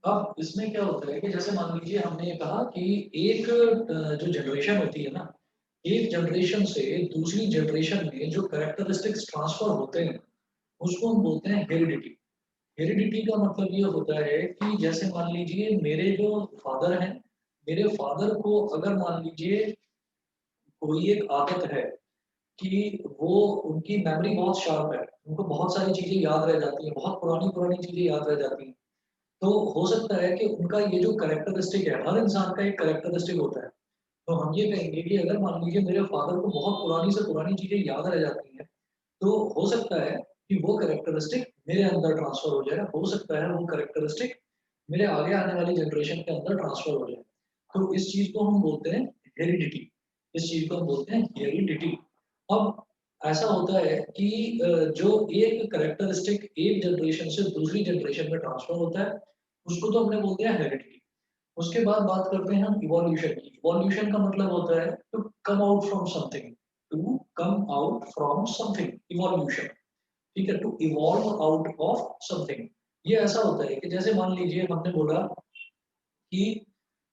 अब इसमें क्या होता है कि जैसे मान लीजिए हमने ये कहा कि एक जो जनरेशन होती है ना, एक जनरेशन से दूसरी जनरेशन में जो कैरेक्टरिस्टिक्स ट्रांसफर होते हैं, उसको हम बोलते हैं हेरिडिटी। हेरिडिटी का मतलब ये होता है कि जैसे मान लीजिए मेरे जो फादर हैं, मेरे फादर को अगर मान लीजिए कोई एक आदत है कि वो उनकी मेमोरी बहुत शार्प है, उनको बहुत सारी चीज़ें याद रह जाती हैं, बहुत पुरानी-पुरानी चीज़ें याद रह जाती हैं। तो हो सकता है कि उनका ये जो कैरेक्टरिस्टिक है, हर इंसान का एक कैरेक्टरिस्टिक होता है। तो हम ये कहेंगे कि अगर मान लीजिए मेरे फादर को बहुत पुरानी से पुरानी चीज़ें याद रह जाती हैं, तो हो सकता है कि वो कैरेक्टरिस्टिक मेरे अंदर ट्रांसफ़र हो जाए, हो सकता है वो कैरेक्टरिस्टिक मेरे आगे आने वाली जनरेशन के अंदर ट्रांसफ़र हो जाए। तो इस चीज़ को हम बोलते हैं हेरिडिटी, इस चीज़ को हम बोलते हैं हेरिडिटी। अब ऐसा होता है कि जो एक कैरेक्टरिस्टिक एक जनरेशन से दूसरी जनरेशन में ट्रांसफ़र होता है, उसको तो हमने बोल दिया हेरिडिटी। उसके बाद बात करते हैं हम इवोल्यूशन की। इवोल्यूशन का मतलब होता है to come out from something, to come out from something, evolution. ठीक है? To evolve out of something. ये ऐसा होता है कि जैसे मान लीजिए हमने बोला कि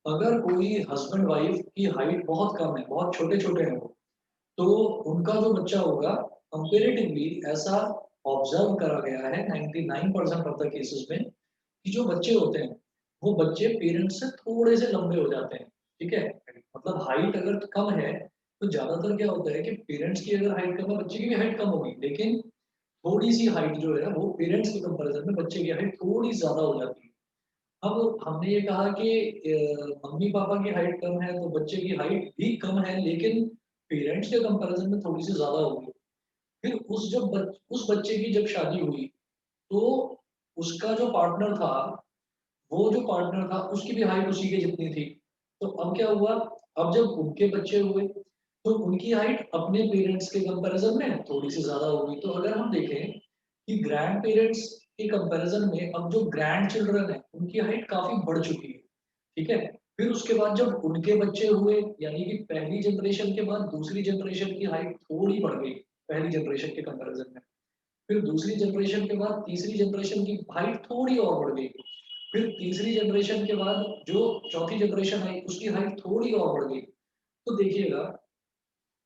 अगर कोई हस्बैंड वाइफ की हाइट बहुत कम है, बहुत छोटे-छोटे हैं वो, तो उनका जो बच्चा होगा कंपैरेटिवली ऐसा ऑब्जर्व करा गया है 99% ऑफ द केसेस में कि जो बच्चे होते हैं, वो बच्चे पेरेंट्स से थोड़े से लंबे हो जाते हैं, ठीक है? मतलब हाइट अगर कम है, तो ज़्यादातर क्या होता है कि पेरेंट्स की अगर हाइट कम है, बच्चे की भी हाइट कम होगी, लेकिन थोड़ी-सी हाइट जो है वो पेरेंट्स के कंपैरिज़न में बच्चे की हाइट थोड़ी ज़्यादा हो जाती है। अब हमने ये कहा कि मम्मी-पापा की हाइट कम है, तो बच्चे की हाइट भी कम है, लेकिन पेरेंट्स के कंपैरिज़न में थोड़ी-सी ज़्यादा होगी। फिर उस बच्चे की जब शादी हुई, तो उसका जो पार्टनर था, वो जो पार्टनर था, उसकी भी हाइट उसी के जितनी थी। तो अब क्या हुआ, अब जब उनके बच्चे हुए, तो उनकी हाइट अपने पेरेंट्स के कंपैरिज़न में थोड़ी-सी ज़्यादा हो गई। तो अगर हम देखें कि ग्रैंड पेरेंट्स के कंपैरिज़न में अब जो ग्रैंड चिल्ड्रन हैं, उनकी हाइट काफ़ी बढ़ चुकी है, ठीक है? फिर उसके बाद जब उनके बच्चे हुए, यानी कि पहली जनरेशन के बाद दूसरी जनरेशन की हाइट थोड़ी बढ़ गई, पहली जनरेशन के कंपैरिज़न में। फिर दूसरी जनरेशन के बाद तीसरी जनरेशन की हाइट थोड़ी और बढ़ गई। फिर तीसरी जनरेशन के बाद जो चौथी जनरेशन आई, उसकी हाइट थोड़ी और बढ़ गई। तो देखिएगा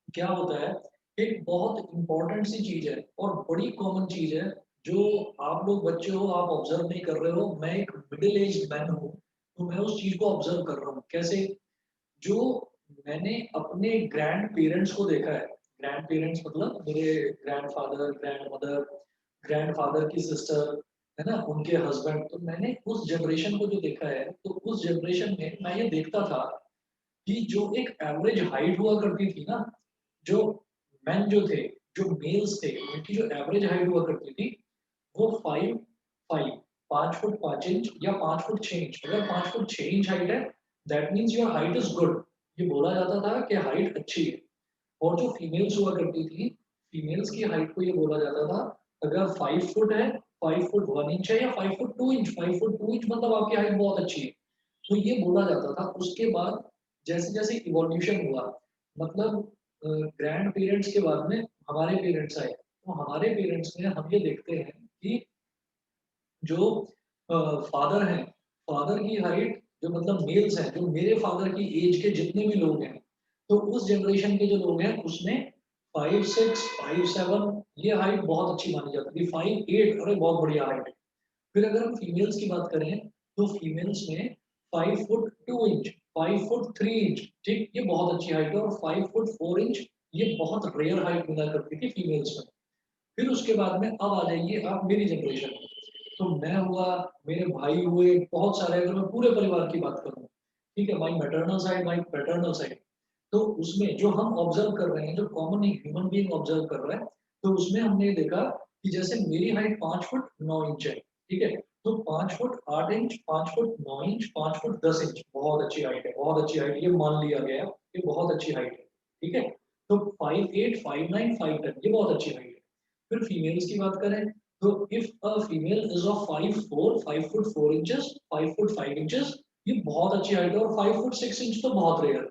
क्या होता है, एक बहुत इम्पोर्टेंट सी चीज़ है और बड़ी कॉमन चीज़ है, जो आप लोग बच्चे हो, आप ऑब्ज़र्व नहीं कर रहे हो, मैं एक मिडल एज्ड मैन हूँ, तो मैं उस चीज़ को ऑब्ज़र्व कर रहा हूँ। कैसे? जो मैंने अपने ग्रैंड पेरेंट्स को देखा है, ग्रैंड पेरेंट्स मतलब मेरे ग्रैंडफ़ादर, ग्रैंडमदर, ग्रैंडफ़ादर की सिस्टर, है ना? उनके हस्बैंड, तो मैंने उस जनरेशन को जो देखा है, तो उस जनरेशन में मैं ये देखता था कि जो एक एवरेज हाइट हुआ करती थी ना, जो मेन जो थे, जो मेल्स थे, उनकी जो एवरेज हाइट हुआ करती थी, वो 5'5", 5 फुट 5 इंच या 5 फुट 6 इंच। अगर 5 फुट 6 इंच हाइट है, that means your height is good. ये बोला जाता था कि हाइट अच्छी है। और जो फीमेल्स हुआ करती थी, फीमेल्स की हाइट को ये बोला जाता था, अगर 5 फुट है, 5 फुट 1 इंच है या 5 फुट 2 इंच, 5 फुट 2 इंच मतलब आपकी हाइट बहुत अच्छी है। तो ये बोला जाता था। उसके बाद जैसे-जैसे इवोल्यूशन हुआ, मतलब ग्रैंड पेरेंट्स के बाद में हमारे पेरेंट्स आए। तो हमारे पेरेंट्स में हम ये देखते हैं कि जो फादर हैं, फादर की हाइट जो मतलब मेल्स हैं, जो मेरे फादर की एज के जितने भी लोग हैं, तो उस जनरेशन के जो लोग हैं, उसमें 5'6", 5'7" ये हाइट बहुत अच्छी मानी जाती थी। 5'8" अरे बहुत बढ़िया हाइट है। फिर अगर हम फीमेल्स की बात करें, तो फीमेल्स में 5 फुट 2 इंच, 5 फुट 3 इंच, ठीक? ये बहुत अच्छी हाइट है और 5 फुट 4 इंच ये बहुत रेयर हाइट मिला करती थी फीमेल्स में। फिर उसके बाद में अब आ जाइए आप मेरी जनरेशन में। तो मैं हुआ, मेरे भाई हुए, बहुत सारे, अगर मैं पूरे परिवार की बात करूँ, ठीक है? My maternal side, my paternal side. तो उसमें जो हम ऑब्ज़र्व कर रहे हैं, जो कॉमन एक ह्यूमन बीइंग ऑब्ज़र्व कर रहा है, तो उसमें हमने देखा कि जैसे मेरी हाइट 5 फुट 9 इंच है, ठीक है? तो 5 foot 8 inch, 5 foot 9 inch, 5 foot 10 inch, बहुत अच्छी हाइट है, बहुत अच्छी हाइट, ये मान लिया गया, ये बहुत अच्छी हाइट है, ठीक है? तो 5'8", 5'9", 5'10 ये बहुत अच्छी हाइट है। फिर फीमेल्स की बात करें, तो if a female is of 5'4", 5 foot 4 inches, 5 foot 5 inches, ये बहुत अच्छी हाइट है और 5 फुट 6 इंच तो बहुत रेयर है।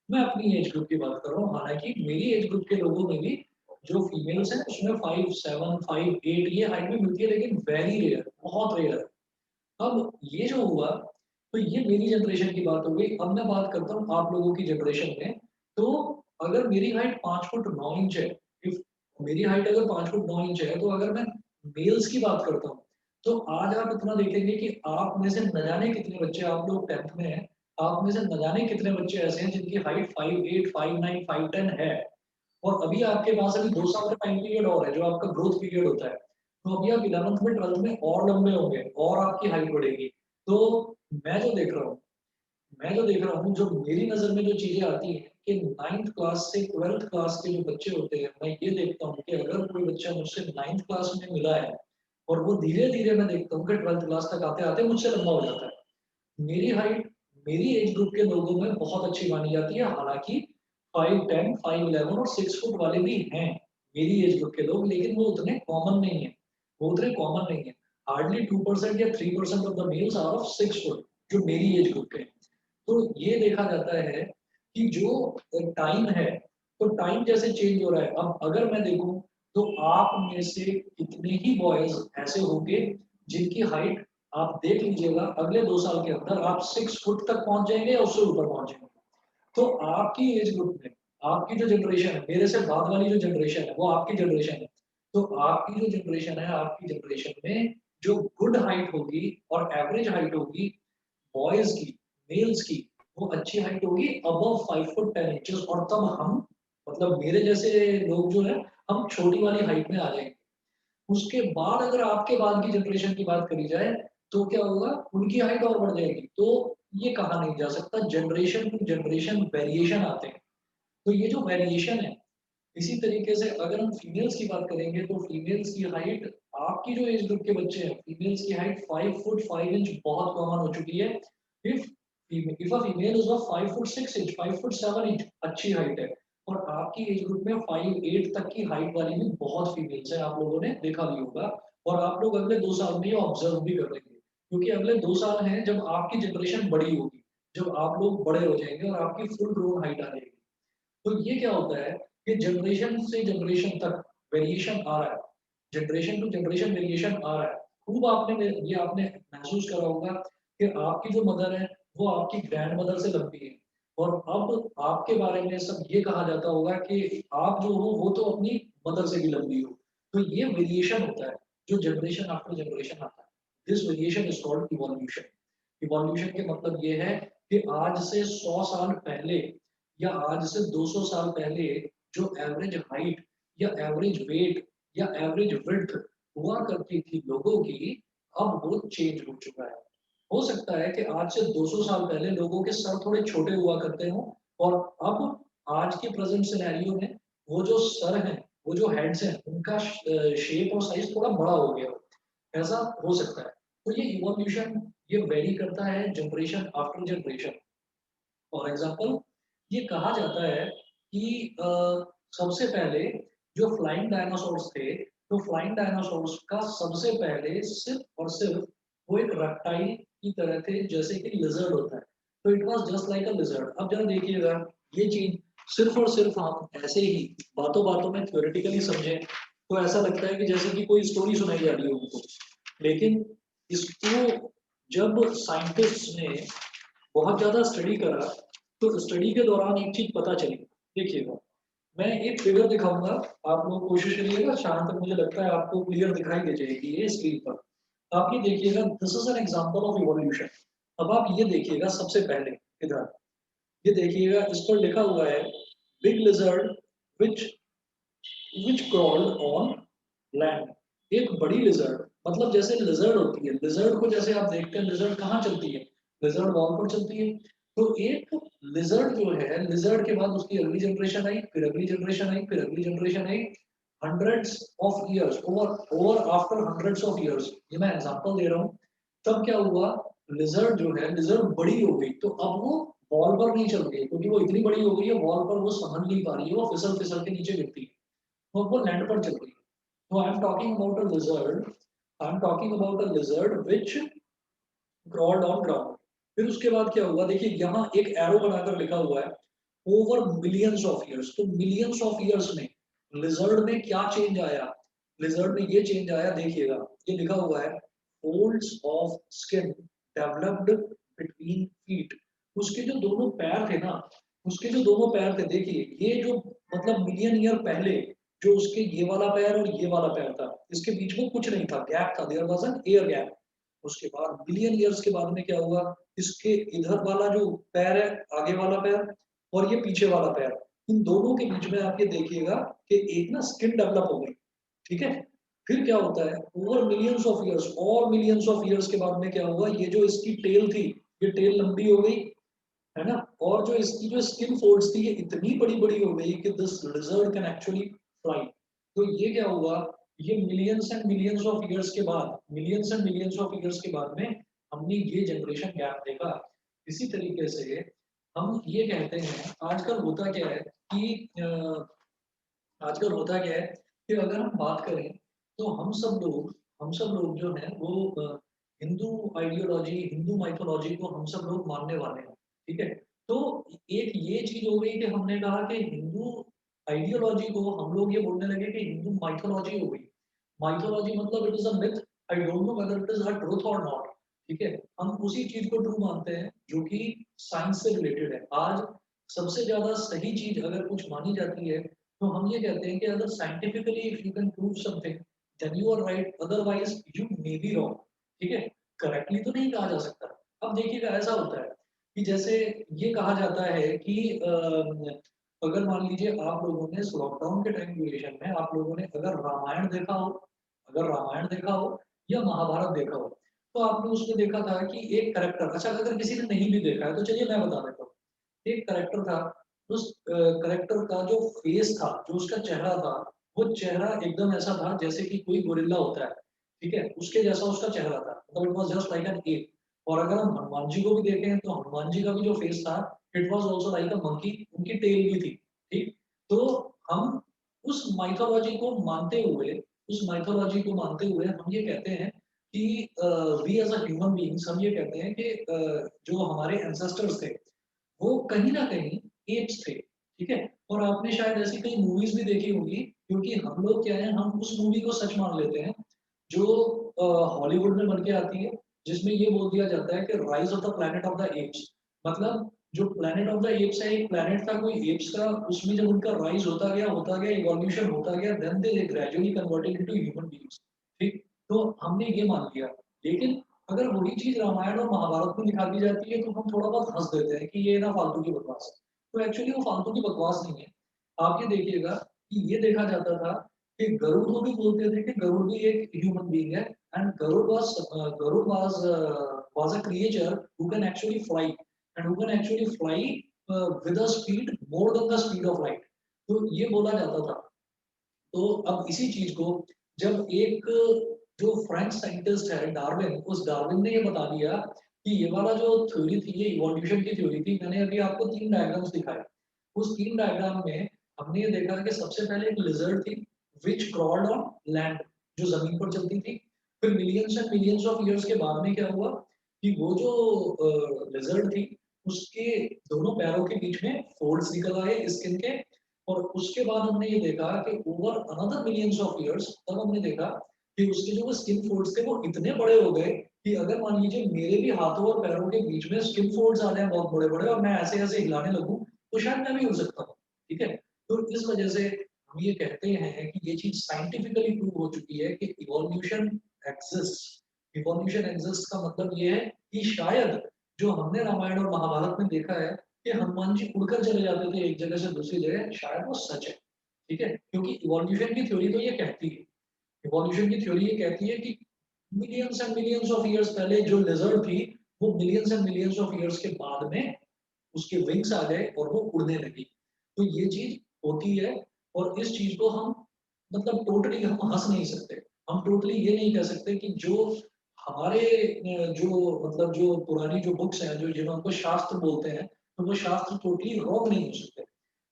मैं अपनी एज ग्रुप की बात कर रहा हूँ, हालांकि मेरी एज ग्रुप के लोगों में भी जो फीमेल्स हैं उसमें 5'7", 5'8" ये हाइट में मिलती है, लेकिन वेरी रेयर, बहुत रेयर है। अब ये जो हुआ, तो ये मेरी जनरेशन की बात हो गई। अब मैं बात करता हूँ आप लोगों की जनरेशन में। तो अगर मेरी हाइट 5 फुट 9 इंच है, इफ मेरी हाइट अगर 5 फुट 9 इंच है, तो अगर मैं मेल्स की बात करता हूँ, तो आज आप इतना देखेंगे कि आप में से न जाने कितने बच्चे, आप लोग 10th में हैं, आप में से न जाने कितने बच्चे ऐसे हैं जिनकी हाइट 5'8", 5'9", 5'10" है। और अभी आपके पास अभी 2 साल का टाइम पीरियड और है, जो आपका ग्रोथ पीरियड होता है। तो अभी आप 11th में 12th में और लंबे होंगे और आपकी हाइट बढ़ेगी। तो मैं जो देख रहा हूँ मैं जो देख रहा हूँ, जो मेरी नज़र में जो चीज़ें आती हैं कि 9th क्लास से 12th क्लास के जो बच्चे होते हैं, मैं ये देखता हूँ कि अगर कोई बच्चा मुझसे 9th क्लास में मिला है और वो धीरे-धीरे मैं देखता हूँ कि 12th क्लास तक आते-आते मुझसे लंबा हो जाता है। मेरी हाइट मेरी एज ग्रुप के लोगों में बहुत अच्छी मानी जाती है, हालाँकि 5'10", 5'11" और 6 फुट वाले भी हैं, मेरी एज ग्रुप के लोग, लेकिन वो उतने कॉमन नहीं है, वो उतने कॉमन नहीं है। हार्डली 2% या 3% of the males are of 6 foot, जो मेरी एज ग्रुप के हैं। तो ये देखा जाता है कि जो टाइम है, तो टाइम जैसे चेंज हो रहा है। अब अगर मैं देखूँ, तो आप में से कितने ही बॉयज़ ऐसे होंगे जिनकी हाइट आप देख लीजिएगा अगले 2 साल के अंदर आप 6 फुट तक पहुँच जाएँगे या उससे ऊपर पहुँच जाएँगे। तो आपकी एज ग्रुप में, आपकी जो जनरेशन है, मेरे से बाद वाली जो जनरेशन है, वो आपकी जनरेशन है। तो आपकी जो जनरेशन है, आपकी जनरेशन में जो गुड हाइट होगी और एवरेज हाइट होगी बॉयज़ की, मेल्स की, वो अच्छी हाइट होगी अबव 5 फुट 10 इंचेस, और तब हम, मतलब मेरे जैसे लोग जो हैं, हम छोटी वाली हाइट में आ जाएँगे। उसके बाद अगर आपके बाद की जनरेशन की बात करी जाए, तो क्या होगा? उनकी हाइट और बढ़ जाएगी। तो ये कहा नहीं जा सकता, जनरेशन टू जनरेशन वेरिएशन आते हैं। तो ये जो वेरिएशन है, इसी तरीके से अगर हम फीमेल्स की बात करेंगे, तो फीमेल्स की हाइट, आपकी जो एज ग्रुप के बच्चे हैं, फीमेल्स की हाइट 5 फुट 5 इंच बहुत कॉमन हो चुकी है। If if a female is of 5 foot 6 inch, 5 foot 7 inch अच्छी हाइट है। और आपकी एज ग्रुप में 5'8" तक की हाइट वाली भी बहुत फीमेल्स हैं, आप लोगों ने देखा भी होगा। और आप लोग अगले 2 साल में ये ऑब्जर्व भी करेंगे, क्योंकि अगले 2 साल हैं जब आपकी जनरेशन बड़ी होगी, जब आप लोग बड़े हो जाएंगे और आपकी फुल ग्रोन हाइट आ जाएगी। तो ये क्या होता है कि जनरेशन से जनरेशन तक वेरिएशन आ रहा है, जनरेशन टू जनरेशन वेरिएशन आ रहा है। खूब ये आपने महसूस करा होगा कि आपकी जो मदर है, वो आपकी ग्रैंड मदर से लंबी है, और अब आपके बारे में सब ये कहा जाता होगा कि आप जो हो वो तो अपनी मदर से भी लंबी हो। तो ये वेरिएशन होता है, जो जनरेशन आफ्टर जनरेशन आता है। This variation is called evolution. Evolution के मतलब ये है कि आज से 100 साल पहले या आज से 200 साल पहले जो एवरेज हाइट या एवरेज वेट या एवरेज विड्थ हुआ करती थी लोगों की, अब वो चेंज हो चुका है। हो सकता है कि आज से 200 साल पहले लोगों के सर थोड़े छोटे हुआ करते हों, और अब आज के प्रेजेंट सिनेरियो में वो जो सर हैं, वो जो हेड्स हैं, उनका शेप और साइज थोड़ा बड़ा हो गया हो। ऐसा हो सकता है। तो ये इवोल्यूशन, ये वेरी करता है generation after generation. For example, ये कहा जाता है कि सबसे पहले जो फ्लाइंग डायनासोर्स थे, तो फ्लाइंग डायनासोर्स का सबसे पहले सिर्फ और सिर्फ वो एक रेप्टाइल की तरह थे, जैसे कि लिजर्ड होता है। तो it was just like a lizard. अब जरा देखिएगा, ये चीज सिर्फ और सिर्फ हम ऐसे ही बातों बातों में थ्योरेटिकली समझे, तो ऐसा लगता है कि जैसे कि कोई स्टोरी सुनाई जा रही है उनको। लेकिन इसको जब साइंटिस्ट ने बहुत ज़्यादा स्टडी करा, तो स्टडी के दौरान एक चीज़ पता चली। देखिएगा, मैं एक फिगर दिखाऊँगा, आप लोग कोशिश करिएगा, शाम तक मुझे लगता है आपको क्लियर दिखाई दे जाएगी ये स्क्रीन पर। आप ये देखिएगा, this is an example of evolution. अब आप ये देखिएगा सबसे पहले इधर, ये देखिएगा, इस पर लिखा हुआ है big lizard which which crawled on land. एक बड़ी लिज़र्ड, मतलब जैसे लिज़र्ड होती है, लिज़र्ड को जैसे आप देखते हैं, लिज़र्ड कहाँ चलती है? लिज़र्ड वॉल पर चलती है। तो एक लिज़र्ड जो है, लिज़र्ड के बाद उसकी अगली जनरेशन आई, फिर अगली जनरेशन आई, फिर अगली generation I, hundreds of years, over over after hundreds of years, ये मैं एग्जांपल दे रहा हूँ। तब क्या हुआ, लिज़र्ड जो है, लिज़र्ड बड़ी हो गई, तो अब वो वॉल पर नहीं चल रही है, क्योंकि वो इतनी बड़ी हो गई है, वॉल पर वो संभल नहीं पा रही है, वो फिसल फिसल के नीचे गिरती है, तो वो लैंड पर चल रही है। तो I am talking about a lizard, I am talking about a lizard which crawled on ground. फिर उसके बाद क्या हुआ, देखिए यहाँ एक एरो बनाकर लिखा हुआ है ओवर मिलियंस ऑफ ईयर्स। तो मिलियंस ऑफ ईयर्स में लिजर्ड में क्या चेंज आया, लिजर्ड में ये चेंज आया, देखिएगा, ये लिखा हुआ है folds of skin developed between feet. उसके जो दोनों पैर थे ना, उसके जो दोनों पैर थे, देखिए ये जो मतलब मिलियन ईयर पहले जो उसके ये वाला पैर और ये वाला पैर था, इसके बीच में कुछ नहीं था, गैप था, there was an air gap. उसके बाद मिलियन ईयर्स के बाद में क्या हुआ, इसके इधर वाला जो पैर है, आगे वाला पैर और ये पीछे वाला पैर, इन दोनों के बीच में आप ये देखिएगा कि एक ना स्किन डेवलप हो गई, ठीक है। फिर क्या होता है, ओवर मिलियंस ऑफ ईयर्स और मिलियंस ऑफ ईयर्स के बाद में क्या हुआ, ये जो इसकी टेल थी, ये टेल लंबी हो गई, है ना। और जो इसकी जो स्किन फोल्ड्स थी, ये इतनी बड़ी बड़ी हो गई कि this lizard can actually fly. तो ये क्या हुआ, ये millions and millions of years के बाद, millions and millions of years के बाद में हमने ये जनरेशन गैप देखा। इसी तरीके से हम ये कहते हैं, आजकल होता क्या है कि आजकल होता क्या है कि अगर हम बात करें तो हम सब लोग जो हैं वो हिंदू आइडियोलॉजी, हिंदू माइथोलॉजी को हम सब लोग मानने वाले हैं, ठीक है। तो एक ये चीज हो गई कि हमने कहा कि हिंदू आइडियोलॉजी को हम लोग ये बोलने लगे कि हिंदू माइथोलॉजी हो गई। माइथोलॉजी मतलब it is a myth, I don't know whether it is a truth और नॉट, ठीक है। हम उसी चीज को ट्रू मानते हैं जो कि साइंस से रिलेटेड है। आज सबसे ज्यादा सही चीज अगर कुछ मानी जाती है तो हम ये कहते हैं कि अगर scientifically if you can prove something then you are right, otherwise you may be wrong, ठीक है। करेक्टली तो नहीं कहा जा सकता। अब देखिएगा ऐसा होता है कि जैसे ये कहा जाता है कि अगर मान लीजिए आप लोगों ने लॉकडाउन के टाइम ड्यूरेशन में आप लोगों ने अगर रामायण देखा हो, अगर रामायण देखा हो या महाभारत देखा हो, तो आपने उसमें देखा था कि एक करेक्टर, अच्छा अगर किसी ने नहीं भी देखा है तो चलिए मैं बता देता हूँ। एक करेक्टर था, उस करेक्टर का जो फेस था, जो उसका चेहरा था, वो चेहरा एकदम ऐसा था जैसे कि कोई गोरिल्ला होता है, ठीक है, उसके जैसा उसका चेहरा था, मतलब it was just like an app. और अगर हम हनुमान जी को भी देखें तो हनुमान जी का भी जो फेस था, it was also like a monkey, उनकी टेल भी थी, ठीक। तो हम उस माइथोलॉजी को मानते हुए, उस माइथोलॉजी को मानते हुए हम ये कहते हैं कि we as a human beings हम ये कहते हैं कि जो हमारे एंसेस्टर्स थे वो कहीं न कहीं एप्स थे, ठीक है? और आपने शायद ऐसी कई मूवीज़ भी देखी होंगी, क्योंकि हम लोग क्या है, हम उस मूवी को सच मान लेते हैं, जो हॉलीवुड में बन के आती है, जिसमें ये बोल दिया जाता है कि rise of the planet of the apes. मतलब जो प्लैनेट ऑफ द एप्स है, एक प्लैनेट था कोई एप्स का, उसमें जब उनका राइज़ होता गया, इवोल्यूशन होता गया, then they gradually converted into human beings, ठीक? तो हमने ये मान लिया। लेकिन अगर वही चीज़ रामायण और महाभारत में दिखा दी जाती है, तो हम थोड़ा बहुत हँस देते हैं कि ये ना फालतू की बकवास है। तो एक्चुअली वो फालतू की बकवास नहीं है। आप ये देखिएगा कि ये देखा जाता था कि गरुड़ को भी बोलते थे कि गरुड़ भी एक ह्यूमन बीइंग है, and Garuda was a creature who can actually fly, and who can actually fly with a speed more than the speed of light. तो ये बोला जाता था। तो अब इसी चीज को जब एक जो फ्रेंच साइंटिस्ट है डार्विन, उस डार्विन ने ये बता दिया कि ये वाला जो थ्योरी थी, ये इवोल्यूशन की थ्योरी थी। मैंने अभी आपको 3 डायग्राम्स दिखाए। उस 3 डायग्राम में हमने ये देखा कि सबसे पहले एक लिजर्ड थी व्हिच क्रॉल्ड ऑन लैंड, जो जमीन पर चलती थी। फिर millions and millions of years के बाद में क्या हुआ कि वो जो लिजर्ड थी, उसके दोनों पैरों के बीच में फोल्ड्स निकल आए स्किन के। और उसके बाद हमने ये देखा कि over another millions of years तब हमने देखा कि उसके जो वो स्किन फोल्ड्स थे वो इतने बड़े हो गए कि अगर मान लीजिए मेरे भी हाथों और पैरों के बीच में स्किन फोल्ड्स आ जाए बहुत बड़े बड़े और मैं ऐसे ऐसे हिलाने लगूं, तो शायद मैं भी उड़ सकता हूँ, ठीक है। तो इस वजह से हम ये कहते हैं कि ये चीज साइंटिफिकली प्रूव हो चुकी है कि इवोल्यूशन एग्जिस्ट। इवोल्यूशन एग्जिस्ट का मतलब ये है कि शायद जो हमने रामायण और महाभारत में देखा है कि हनुमान जी उड़कर चले जाते थे एक जगह से दूसरी जगह, शायद वो सच है, ठीक है। क्योंकि इवोल्यूशन की थ्योरी तो ये कहती है, इवोल्यूशन की थ्योरी ये कहती है कि millions and millions of years पहले जो लिजर्ड थी, वो millions and millions of years के बाद में उसके विंग्स आ गए और वो उड़ने लगी। तो ये चीज होती है। और इस चीज को हम मतलब टोटली हम हंस नहीं सकते। हम टोटली ये नहीं कह सकते कि जो हमारे जो मतलब जो पुरानी जो बुक्स हैं, जो जिनको शास्त्र बोलते हैं, तो वो शास्त्र टोटली रॉन्ग नहीं हो सकते।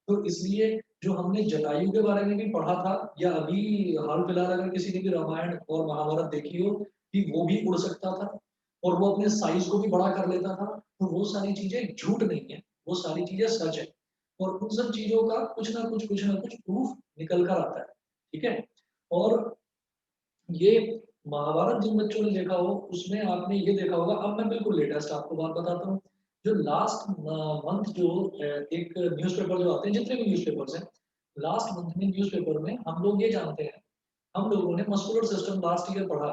तो इसलिए जो हमने जटायु के बारे में भी पढ़ा था, या अभी हाल फिलहाल अगर किसी ने भी रामायण और महाभारत देखी हो कि वो भी उड़ सकता था और वो अपने साइज को भी बड़ा कर लेता था, तो वो सारी चीजें झूठ नहीं है, वो सारी चीजें सच है। और उन सब चीजों का कुछ ना कुछ प्रूफ निकल कर आता है, ठीक है। और ये महाभारत जिन बच्चों ने देखा हो उसमें आपने ये देखा होगा। अब मैं बिल्कुल लेटेस्ट आपको बात बताता हूँ। जो लास्ट मंथ जो एक न्यूज़पेपर जो आते हैं, जितने भी न्यूज़पेपर्स हैं, लास्ट मंथ में न्यूज़पेपर में हम लोग ये जानते हैं, हम लोगों ने मस्कुलर सिस्टम लास्ट ईयर पढ़ा,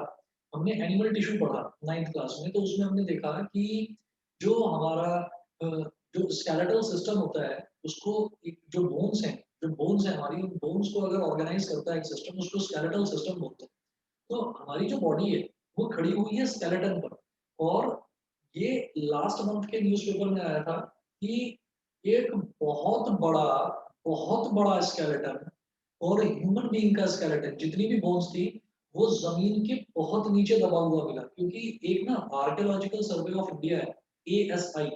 हमने एनिमल टिश्यू पढ़ा 9th क्लास में, तो उसमें हमने देखा कि जो हमारा जो स्केलेटल सिस्टम होता है, उसको एक जो बोन्स हैं हमारी, उन बोन्स को अगर ऑर्गेनाइज करता है एक सिस्टम, उसको स्केलेटल सिस्टम बोलते हैं। तो हमारी जो बॉडी है, वो खड़ी हुई है स्केलेटन पर। और ये लास्ट मंथ के न्यूज़पेपर में आया था कि एक बहुत बड़ा बहुत बड़ा स्केलेटन और ह्यूमन बीइंग का स्केलेटन, जितनी भी बोन्स थी, वो ज़मीन के बहुत नीचे दबा हुआ मिला। क्योंकि एक ना आर्कियोलॉजिकल सर्वे ऑफ इंडिया है, ASI,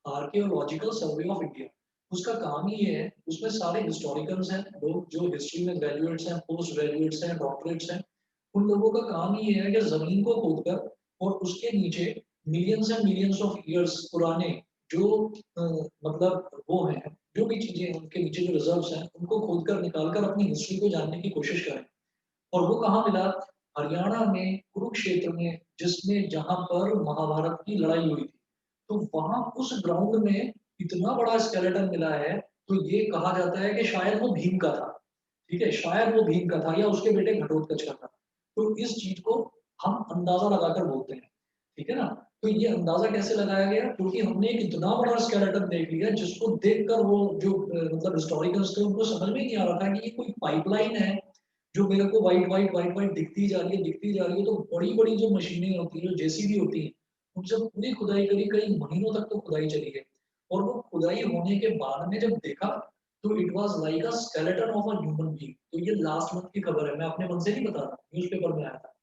archaeological survey of India, उसका काम ही ये है, उसमें सारे हिस्टोरिकन्स हैं, लोग जो हिस्ट्री में ग्रेजुएट्स हैं, पोस्ट ग्रेजुएट्स हैं, डॉक्टरेट्स हैं, उन लोगों का काम ही ये है कि ज़मीन को खोदकर और उसके नीचे millions and millions of years पुराने जो मतलब वो हैं, जो भी चीज़ें हैं, उनके नीचे जो रिजर्व्स हैं, उनको खोदकर निकाल कर अपनी हिस्ट्री को जानने की कोशिश करें। और वो कहाँ मिला? हरियाणा में, कुरुक्षेत्र में, जिसमें जहाँ पर महाभारत की लड़ाई हुई थी। तो वहाँ उस ग्राउंड में इतना बड़ा स्केलेटन मिला है, तो ये कहा जाता है कि शायद वो भीम का था। ठीक है? शायद वो भीम का था या उसके बेटे घटोत्कच का था। तो इस चीज़ को हम अंदाज़ा लगाकर बोलते हैं। ठीक है ना? तो ये अंदाज़ा कैसे लगाया गया? क्योंकि हमने एक इतना बड़ा स्केलेटन देख लिया, जिसको देखकर वो जो मतलब हिस्टोरिकल्स थे, उनको समझ में नहीं आ रहा था कि ये कोई पाइपलाइन है, जो मेरे को व्हाइट दिखती जा रही है, दिखती जा रही है। तो बड़ी-बड़ी जो मशीनें होती हैं, जो जेसीबी होती हैं, उनसे पूरी खुदाई करी, कई महीनों तक तो खुदाई चली है। और वो खुदाई होने के बाद में जब देखा, तो it was like a skeleton of a human being. तो ये लास्ट मंथ की खबर है, मैं अपने मन से नहीं बता रहा, न्यूज़पेपर में आया था।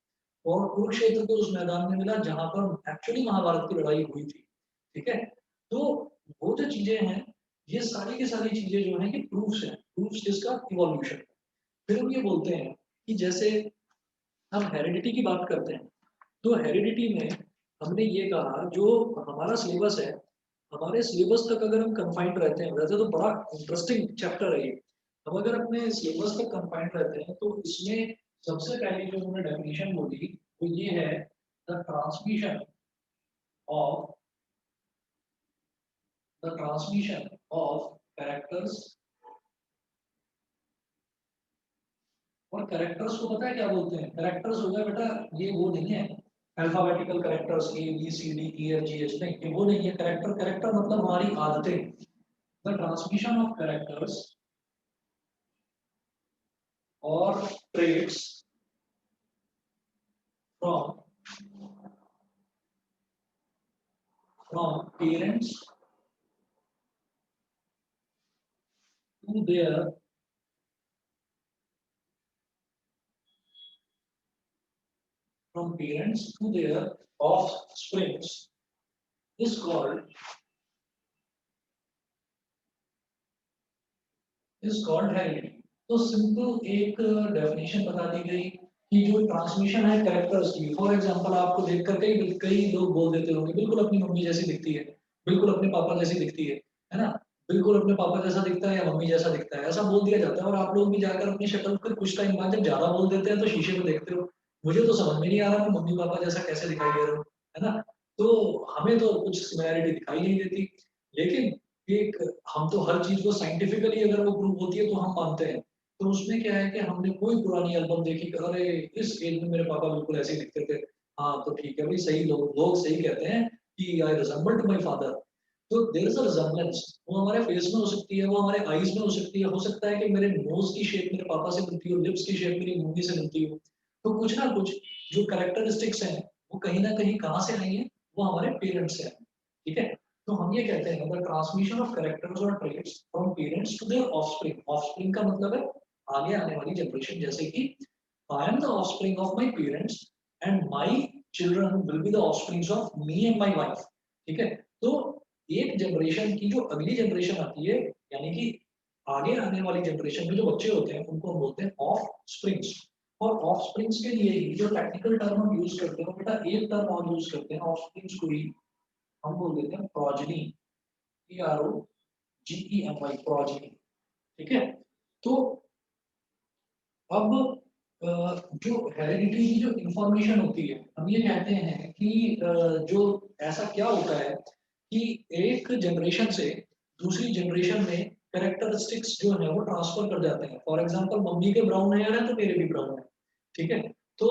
और कुरुक्षेत्र के उस मैदान में मिला जहाँ पर एक्चुअली महाभारत की लड़ाई हुई थी। ठीक है? तो वो जो चीज़ें हैं, ये सारी की सारी चीज़ें जो हैं, ये प्रूफ्स हैं। प्रूफ्स किसका? इवोल्यूशन। फिर हम ये बोलते हैं कि जैसे हम हेरिडिटी की बात करते हैं, तो हेरिडिटी में हमने ये कहा, जो हमारा सिलेबस है, हमारे सिलेबस तक अगर हम कन्फाइंड रहते हैं, वैसे तो बड़ा इंटरेस्टिंग चैप्टर है ये। हम अगर अपने सिलेबस तक कन्फाइंड रहते हैं, तो इसमें सबसे पहले जो उन्होंने डेफिनेशन बोली, वो ये है, the transmission of transmission of characters. और कैरेक्टर्स को पता है क्या बोलते हैं? कैरेक्टर्स हो गया बेटा, ये वो नहीं है alphabetical characters A B C D E F G H, नहीं, ये वो नहीं है। कैरेक्टर, कैरेक्टर मतलब हमारी आदतें। द ट्रांसमिशन ऑफ कैरेक्टर्स और traits from parents to their from parents to their offsprings is called heredity। तो सिंपल एक डेफिनेशन बता दी गई कि जो ट्रांसमिशन है कैरेक्टर्स की। फॉर एग्जांपल आपको देखकर कई कई लोग बोल देते होंगे, बिल्कुल अपनी मम्मी जैसी दिखती है, बिल्कुल अपने पापा जैसी दिखती है ना? बिल्कुल अपने पापा जैसा दिखता है या मम्मी जैसा दिखता है, ऐसा बोल दिया जाता है। और आप लोग भी जाकर अपनी शक्ल को कुछ टाइम बाद जब ज्यादा बोल देते हैं, तो शीशे में देखते हो, मुझे तो समझ में नहीं आ रहा मैं मम्मी पापा जैसा कैसे दिखाई दे रहा हूँ, है ना? तो हमें तो कुछ सिमिलैरिटी दिखाई नहीं देती। लेकिन एक, हम तो हर चीज़ को साइंटिफिकली अगर वो प्रूव होती है तो हम मानते हैं। तो उसमें क्या है कि हमने कोई पुरानी एल्बम देखी कि अरे इस एज में मेरे पापा बिल्कुल ऐसे ही दिखते थे। हाँ, तो ठीक है भाई, सही, लोग लोग सही कहते हैं कि आई रिजेंबल टू माय फादर। तो देयर इज़ अ रिजेम्बलेंस। वो हमारे फेस में हो सकती है, वो हमारे आईज़ में हो सकती है। हो सकता है कि मेरे नोज़ की शेप मेरे पापा से मिलती हो, लिप्स की शेप मेरी मम्मी से मिलती हो। तो कुछ ना कुछ जो कैरेक्टरिस्टिक्स हैं, वो कहीं न कहीं कहाँ से आई हैं? वो हमारे पेरेंट्स से आई हैं। ठीक है? तो हम ये कहते हैं द ट्रांसमिशन ऑफ कैरेक्टर्स और traits from parents to their offspring. Offspring का मतलब है आगे आने वाली जनरेशन। जैसे कि I am the offspring of my parents and my children will be the offsprings of me and my wife. ठीक है? तो एक जनरेशन की जो अगली जनरेशन आती है, यानी कि आगे आने वाली जनरेशन में जो बच्चे होते हैं, उनको हम बोलते हैं ऑफस्प्रिंग्स। और ऑफस्प्रिंग्स के लिए ही जो टेक्निकल टर्म हम यूज करते हैं, बेटा एक टर्म और यूज करते हैं ऑफस्प्रिंग्स को ही, हम बोल देते हैं प्रोजनी। PROGENY, progeny. ठीक है? तो अब जो हेरिडिटी की जो इंफॉर्मेशन होती है, हम ये कहते हैं कि जो ऐसा क्या होता है कि एक जनरेशन से दूसरी जनरेशन में कैरेक्टरिस्टिक्स जो है वो ट्रांसफर कर जाते हैं। फॉर एग्जांपल मम्मी के ब्राउन हेयर है तो मेरे भी ब्राउन है, ठीक है। तो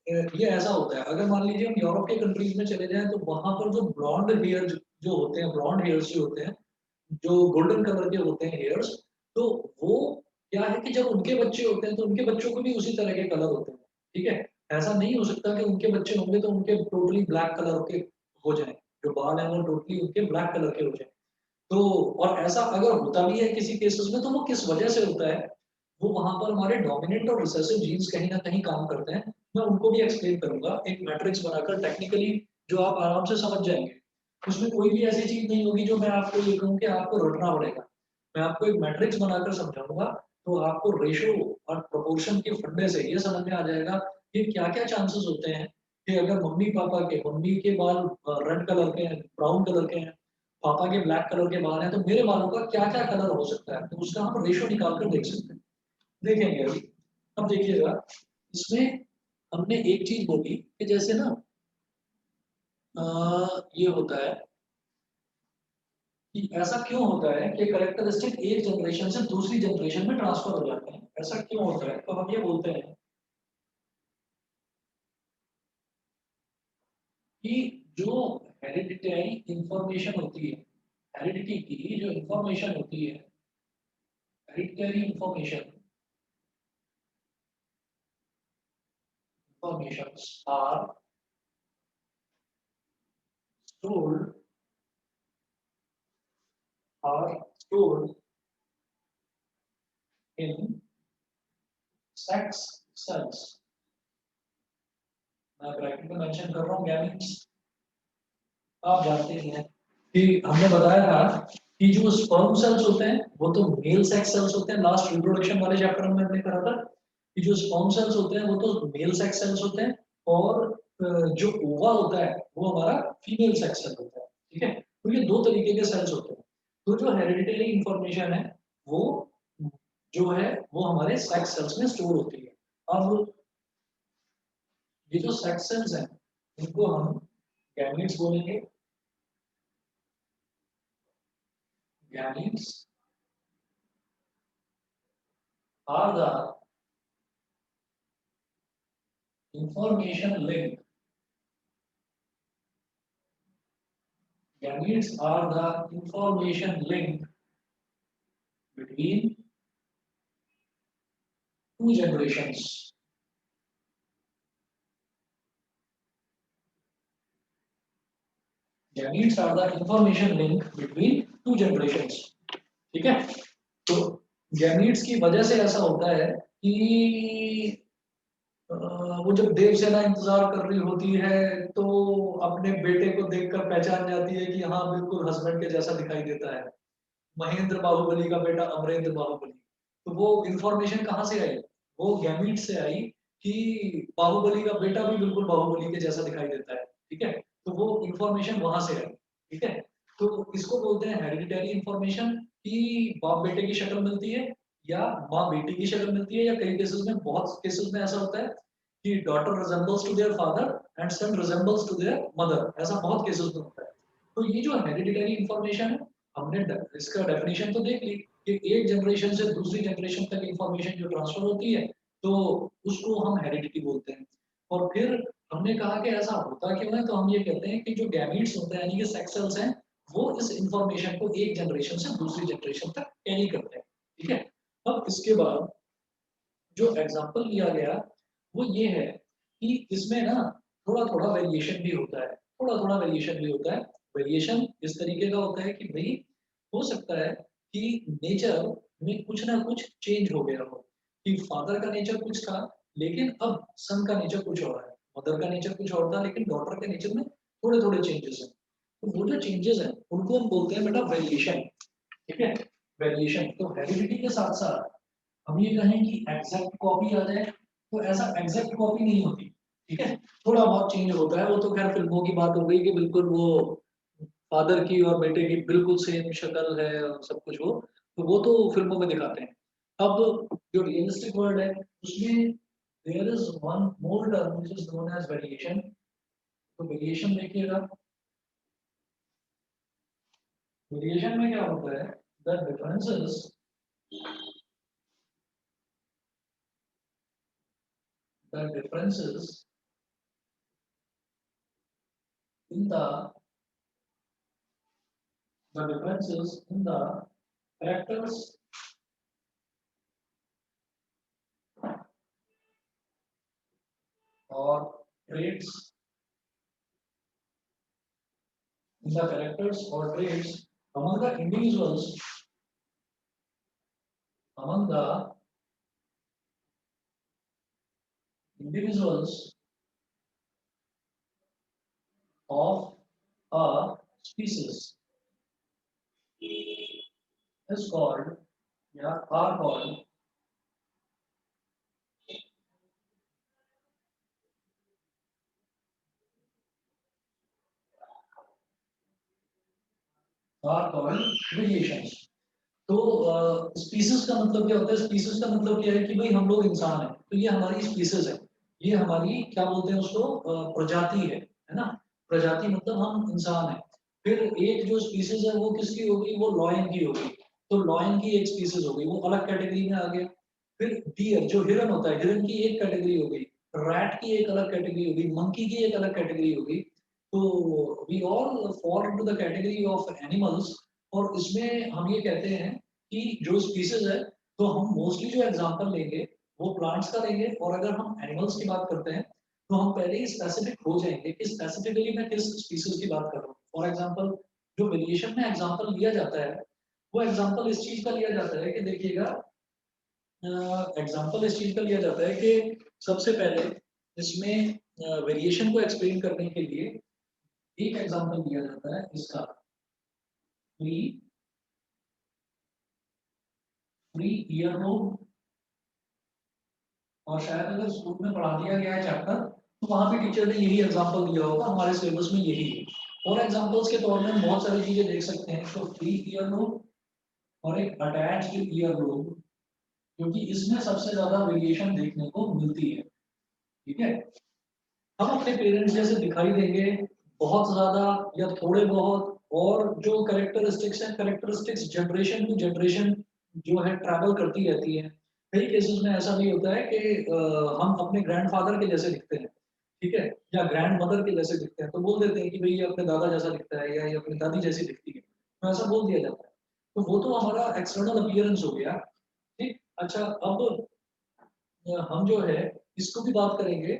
ये ऐसा होता है। अगर मान लीजिए हम यूरोप के कंट्रीज में चले जाएं तो वहां पर जो ब्लॉन्ड हेयर जो होते हैं, ब्लॉन्ड हेयर्स जो होते हैं, जो गोल्डन कलर के होते हैं हेयर्स, तो वो क्या है कि जब उनके बच्चे होते हैं तो उनके बच्चों को भी उसी तरह के कलर होते हैं, ठीक है। ऐसा नहीं हो सकता कि उनके बच्चे होंगे तो उनके टोटली ब्लैक कलर के हो जाए, जो बाल हैं वो टोटली उनके ब्लैक कलर के हो जाए। तो और ऐसा अगर होता भी है किसी केसेस में तो वो किस वजह से होता है, वो वहां पर हमारे डोमिनेंट और रिसेसिव जीन्स कहीं ना कहीं काम करते हैं। मैं उनको भी एक्सप्लेन करूंगा एक मैट्रिक्स बनाकर टेक्निकली, जो आप आराम से समझ जाएंगे। उसमें कोई भी ऐसी चीज नहीं होगी जो मैं आपको ये कहूँ कि आपको रटना पड़ेगा। मैं आपको एक मैट्रिक्स बनाकर समझाऊंगा, तो आपको रेशो और प्रोपोर्शन के फंडे से ये समझ में आ जाएगा कि क्या क्या चांसेस होते हैं कि अगर मम्मी के बाल रेड कलर के हैं, ब्राउन कलर के हैं, पापा के ब्लैक कलर के बाल हैं, तो मेरे बालों का क्या क्या कलर हो सकता है, तो उसका हम रेशो निकाल कर देख सकते हैं। देखेंगे अभी। अब देखिएगा, इसमें हमने एक चीज बोली कि जैसे ना ये होता है कि ऐसा क्यों होता है कि करेक्टरिस्टिक एक जनरेशन से दूसरी जनरेशन में ट्रांसफर हो जाते हैं, ऐसा क्यों होता है। तो हम ये बोलते हैं कि जो हेरिडिटरी इंफॉर्मेशन होती है, हेरिडिटी की जो इंफॉर्मेशन होती है, hereditary informations are stored are stored in sex cells। मैं ब्रैकेट में मेंशन कर रहा हूँ गैमीट्स। आप जानते ही हैं कि हमने बताया था कि जो स्पर्म सेल्स होते हैं वो तो मेल सेक्स सेल्स होते हैं। लास्ट रिप्रोडक्शन वाले चैप्टर में हमने कहा था कि जो स्पर्म सेल्स होते हैं वो तो मेल सेक्स सेल्स होते हैं, और जो ओवा होता है वो हमारा फीमेल सेक्स सेल होता है, ठीक है। तो ये दो तरीके के सेल्स होते हैं। तो जो हेरिडिटरी इंफॉर्मेशन है वो जो है वो हमारे सेक्स सेल्स में स्टोर होती है। अब ये जो सेक्स सेल्स हैं इनको हम गैमीट्स बोलेंगे। Gametes are the information link. Gametes are the information link between two generations. Gametes are the information link between two generations. ठीक है। तो गैमीट्स की वजह से ऐसा होता है कि वो जब देवसेना इंतजार कर रही होती है तो अपने बेटे को देखकर पहचान जाती है कि हाँ बिल्कुल हस्बैंड के जैसा दिखाई देता है, महेंद्र बाहुबली का बेटा अमरेंद्र बाहुबली। तो वो इंफॉर्मेशन कहाँ से आई, वो गैमीट से आई कि बाहुबली का बेटा भी बिल्कुल बाहुबली के जैसा दिखाई देता है, ठीक है। तो वो इंफॉर्मेशन वहां से आई, ठीक है। तो इसको बोलते हैं हेरिडिटरी इंफॉर्मेशन, कि बाप बेटे की शक्ल मिलती है या माँ बेटी की शक्ल मिलती है, या कई केसेस में, बहुत केसेस में ऐसा होता है कि daughter resembles to their father and son resembles to their mother, ऐसा बहुत केसेस में होता है। तो ये जो हेरिडिटरी इंफॉर्मेशन है, हमने इसका डेफिनेशन तो देख ली कि एक जनरेशन से दूसरी जनरेशन तक इंफॉर्मेशन जो ट्रांसफर होती है तो उसको हम हेरिडिटी बोलते हैं। और फिर हमने कहा कि ऐसा होता क्यों है, तो हम ये कहते हैं कि जो गैमीट्स होते हैं यानी कि सेक्स सेल्स हैं, वो इस इंफॉर्मेशन को एक जनरेशन से दूसरी जनरेशन तक कैरी करते हैं, ठीक है। अब इसके बाद जो एग्जाम्पल लिया गया वो ये है कि इसमें ना थोड़ा थोड़ा वेरिएशन भी होता है, थोड़ा थोड़ा वेरिएशन भी होता है। वेरिएशन इस तरीके का होता है कि भाई हो सकता है कि नेचर में कुछ ना कुछ चेंज हो गया हो, कि फादर का नेचर कुछ था लेकिन अब सन का नेचर कुछ और है, मदर का नेचर कुछ और था लेकिन डॉटर के नेचर में थोड़े थोड़े चेंजेस हैं। तो वो जो चेंजेस हैं उनको हम बोलते हैं बेटा वेरिएशन, ठीक है। वेरिएशन तो हेरिडिटी के साथ साथ हम ये कहें कि एग्जैक्ट कॉपी आ जाए तो ऐसा एग्जैक्ट कॉपी नहीं होती, ठीक है। थोड़ा बहुत चेंज होता है, वो तो खैर फिल्मों की बात हो गई कि बिल्कुल वो फादर की और बेटे की बिल्कुल सेम शक्ल है और सब कुछ, वो तो फिल्मों में दिखाते हैं। अब जो रियलिस्टिक वर्ल्ड है उसमें there is one more term which is known as variation. तो वेरिएशन देखिएगा, वेरिएशन में क्या होता है, the differences in the differences in the characters or traits, in the characters or traits among the individuals, among the individuals of a species is called, yeah, are called variations. तो species का मतलब क्या होता है, species का मतलब क्या है कि भाई हम लोग इंसान हैं, तो ये हमारी स्पीसीज है, ये हमारी क्या बोलते हैं उसको, प्रजाति है ना। प्रजाति मतलब हम इंसान हैं। फिर एक जो स्पीसीज है वो किसकी होगी, वो लॉयन की होगी, तो लॉयन की एक स्पीसीज हो गई, वो अलग कैटेगरी में आ गया। फिर डियर जो हिरन होता है, हिरन की एक कैटेगरी हो गई, रैट की एक अलग कैटेगरी हो गई, मंकी की एक अलग कैटेगरी हो गई। तो we all fall into the category of animals. और इसमें हम ये कहते हैं कि जो स्पीसीज है, तो हम मोस्टली जो एग्जांपल लेंगे वो प्लांट्स का लेंगे, और अगर हम एनिमल्स की बात करते हैं तो हम पहले ही स्पेसिफिक हो जाएंगे कि स्पेसिफिकली मैं किस स्पीसीज की बात कर रहा हूँ। फॉर एग्जांपल जो वेरिएशन में एग्जांपल लिया जाता है, वो एग्जांपल इस चीज का लिया जाता है कि देखिएगा, एग्जांपल इस चीज का लिया जाता है कि सबसे पहले इसमें वेरिएशन को एक्सप्लेन करने के लिए एक एग्जांपल दिया जाता है इसका, फ्री फ्री ईयर लोब। और शायद अगर स्कूल में पढ़ा दिया गया है चैप्टर, तो वहां पे टीचर ने यही एग्जांपल दिया होगा, हमारे सिलेबस में यही है। और एग्जांपल्स के तौर में हम बहुत सारी चीजें देख सकते हैं, तो फ्री ईयर लोब और एक अटैच्ड ईयर लोब, क्योंकि इसमें सबसे ज्यादा वेरिएशन देखने को मिलती है। ठीक है, हम अपने पेरेंट्स जैसे दिखाई देंगे बहुत ज्यादा या थोड़े बहुत, और जो करेक्टरिस्टिक्स हैं, करेक्टरिस्टिक्स जनरेशन टू जनरेशन जो है ट्रैवल करती रहती है। कई केसेस में ऐसा भी होता है कि हम अपने ग्रैंडफादर के जैसे दिखते हैं, ठीक है, या ग्रैंड मदर के जैसे दिखते हैं, तो बोल देते हैं कि भाई ये अपने दादा जैसा दिखता है या ये अपनी दादी जैसी दिखती है, तो ऐसा बोल दिया जाता है। तो वो तो हमारा एक्सटर्नल अपीयरेंस हो गया। ठीक, अच्छा, अब हम जो है इसको भी बात करेंगे,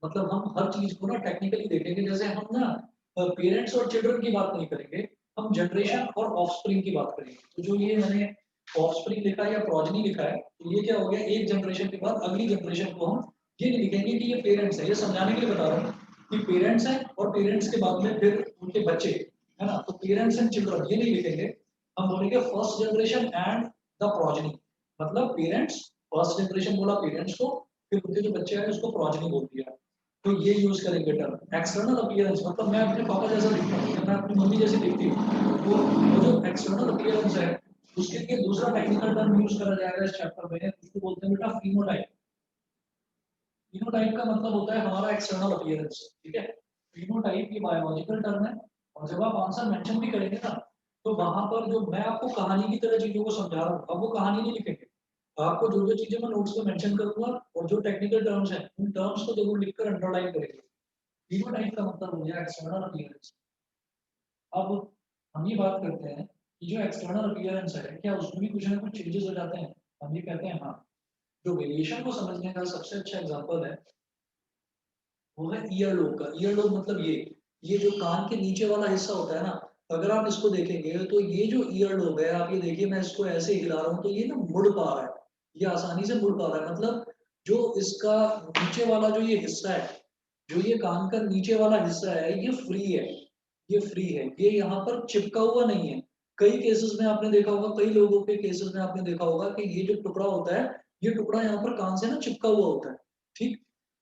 मतलब हम हर चीज को ना टेक्निकली देखेंगे, जैसे हम ना पेरेंट्स और चिल्ड्रन की बात नहीं करेंगे, हम जनरेशन और ऑफस्प्रिंग की बात करेंगे। तो जो ये मैंने ऑफस्प्रिंग लिखा है या प्रोजनी लिखा है, तो ये क्या हो गया, एक जनरेशन के बाद अगली जनरेशन को हम ये नहीं लिखेंगे कि ये पेरेंट्स है, ये समझाने के लिए बता रहा हूँ कि पेरेंट्स है, और पेरेंट्स के बाद में फिर उनके बच्चे, है ना, तो पेरेंट्स एंड चिल्ड्रन ये नहीं लिखेंगे। हम बोलेंगे first generation and the progeny, मतलब पेरेंट्स, फर्स्ट जनरेशन बोला पेरेंट्स को, फिर उनके जो बच्चे हैं उसको प्रोजनी बोल दिया। तो ये यूज करेंगे टर्म एक्सटर्नल अपीयरेंस, मतलब मैं अपने पापा जैसा दिखता हूँ या मैं अपनी मम्मी जैसी दिखती हूँ, तो वो जो एक्सटर्नल अपीयरेंस है उसके लिए दूसरा टेक्निकल टर्म यूज करा जाएगा इस चैप्टर में, उसको बोलते हैं बेटा फिनोटाइप। फिनोटाइप का मतलब होता है हमारा एक्सटर्नल अपीयरेंस। ठीक है, फिनोटाइप ये बायोलॉजिकल टर्म है, और जब आप आंसर मेंशन भी करेंगे ना, तो वहां पर जो मैं आपको कहानी की तरह चीजों को समझा रहा हूँ, अब वो कहानी नहीं लिखेंगे, आपको जो जो चीजें मैं नोट्स में मेंशन करूंगा और जो टेक्निकल टर्म्स हैं उन टर्म्स को जरूर लिखकर अंडरलाइन करेंगे। फिनोटाइप का मतलब हो गया एक्सटर्नल अपीयरेंस। अब हम ये बात करते हैं कि जो एक्सटर्नल अपीयरेंस है, क्या उसमें भी कुछ ना कुछ चेंजेस हो जाते हैं। हम ये कहते हैं हाँ। जो वेरिएशन को समझने का सबसे अच्छा एग्जांपल है वो है ईयर लोब का। ईयर लोब मतलब ये जो कान के नीचे वाला हिस्सा होता है ना, अगर आप इसको देखेंगे तो ये जो ईयर लोब है, आप ये देखिए, मैं इसको ऐसे हिला रहा हूँ तो ये ना मुड़ पा रहा है, ये आसानी से मुड़ पा रहा है, मतलब जो इसका नीचे वाला जो ये हिस्सा है, जो ये कान का नीचे वाला हिस्सा है, ये फ्री है, ये फ्री है, ये यहाँ पर चिपका हुआ नहीं है। कई केसेस में आपने देखा होगा, कई लोगों के केसेस में आपने देखा होगा कि ये जो टुकड़ा होता है, ये टुकड़ा यहाँ पर कान से ना चिपका हुआ होता है। ठीक,